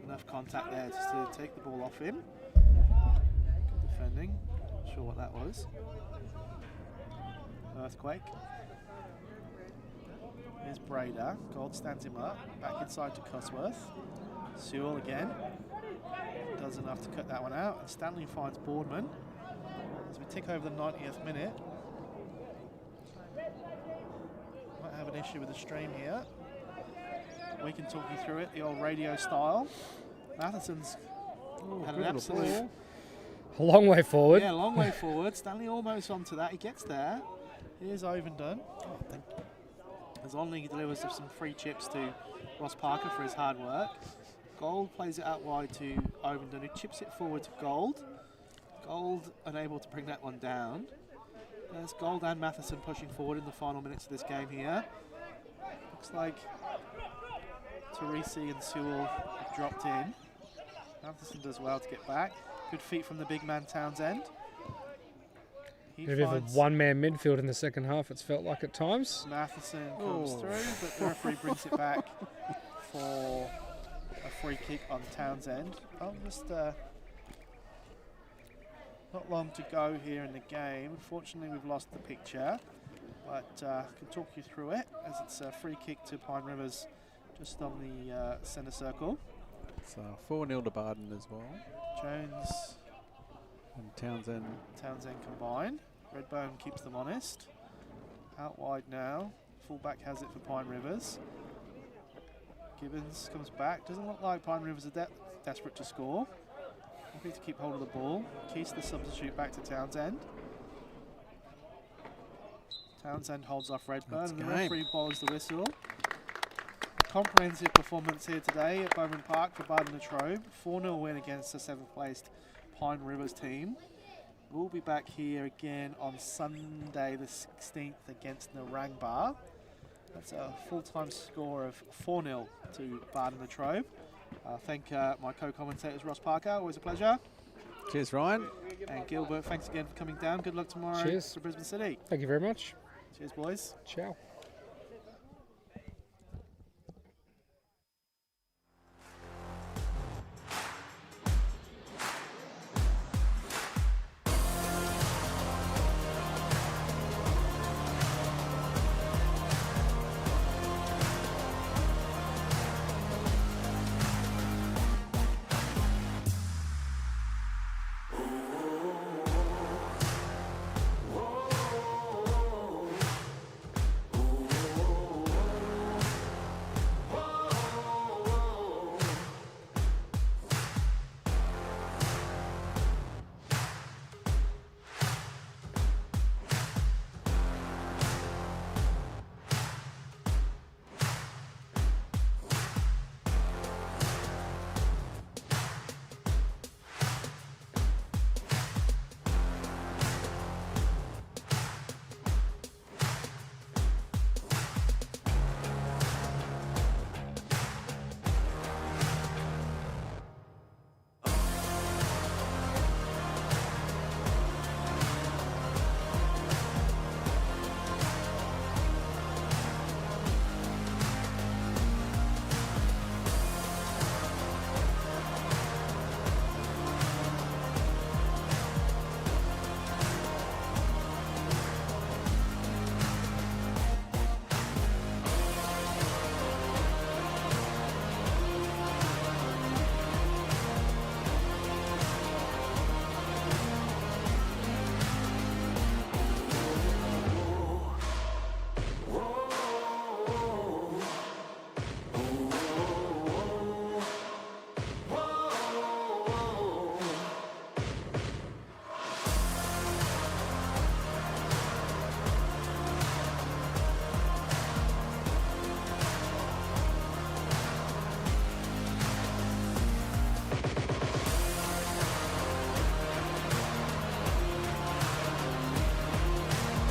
Enough contact there just to take the ball off him. Good defending. Not sure what that was. Earthquake. Here's Brader. Gold stands him up. Back inside to Cosworth. Sewell again. Does enough to cut that one out. And Stanley finds Boardman. As we tick over the 90th minute. Might have an issue with the stream here. We can talk you through it, the old radio style. Matheson's had an absolute... A long way forward. Yeah, a long way forward. Stanley almost onto that. He gets there. Here's Ovenden. As Onley delivers some free chips to Ross Parker for his hard work. Gold plays it out wide to Ovenden, who chips it forward to Gold. Gold unable to bring that one down. There's Gold and Matheson pushing forward in the final minutes of this game here. Looks like Teresi and Sewell have dropped in. Matheson does well to get back. Good feet from the big man Townsend. He A bit of a one-man midfield in the second half, it's felt like at times. Matheson comes through, but the referee brings it back for a free kick on Townsend. Just not long to go here in the game. Unfortunately, we've lost the picture, but I can talk you through it as it's a free kick to Pine Rivers just on the centre circle. So 4-0 to Bardon as well. Jones and Townsend combined. Redbone keeps them honest. Out wide now. Fullback has it for Pine Rivers. Gibbons comes back. Doesn't look like Pine Rivers are desperate to score. Happy to keep hold of the ball. Keys the substitute back to Townsend. Townsend holds off Redburn, and the referee blows the whistle. Comprehensive performance here today at Bowman Park for Bardon Latrobe. 4-0 win against the 7th placed Pine Rivers team. We'll be back here again on Sunday the 16th against Narangba. That's a full-time score of 4-0 to Bardon Latrobe. Thank my co-commentators Ross Parker, always a pleasure. Cheers, Ryan. And Gilbert, thanks again for coming down. Good luck tomorrow Cheers. for Brisbane City. Thank you very much. Cheers, boys. Ciao.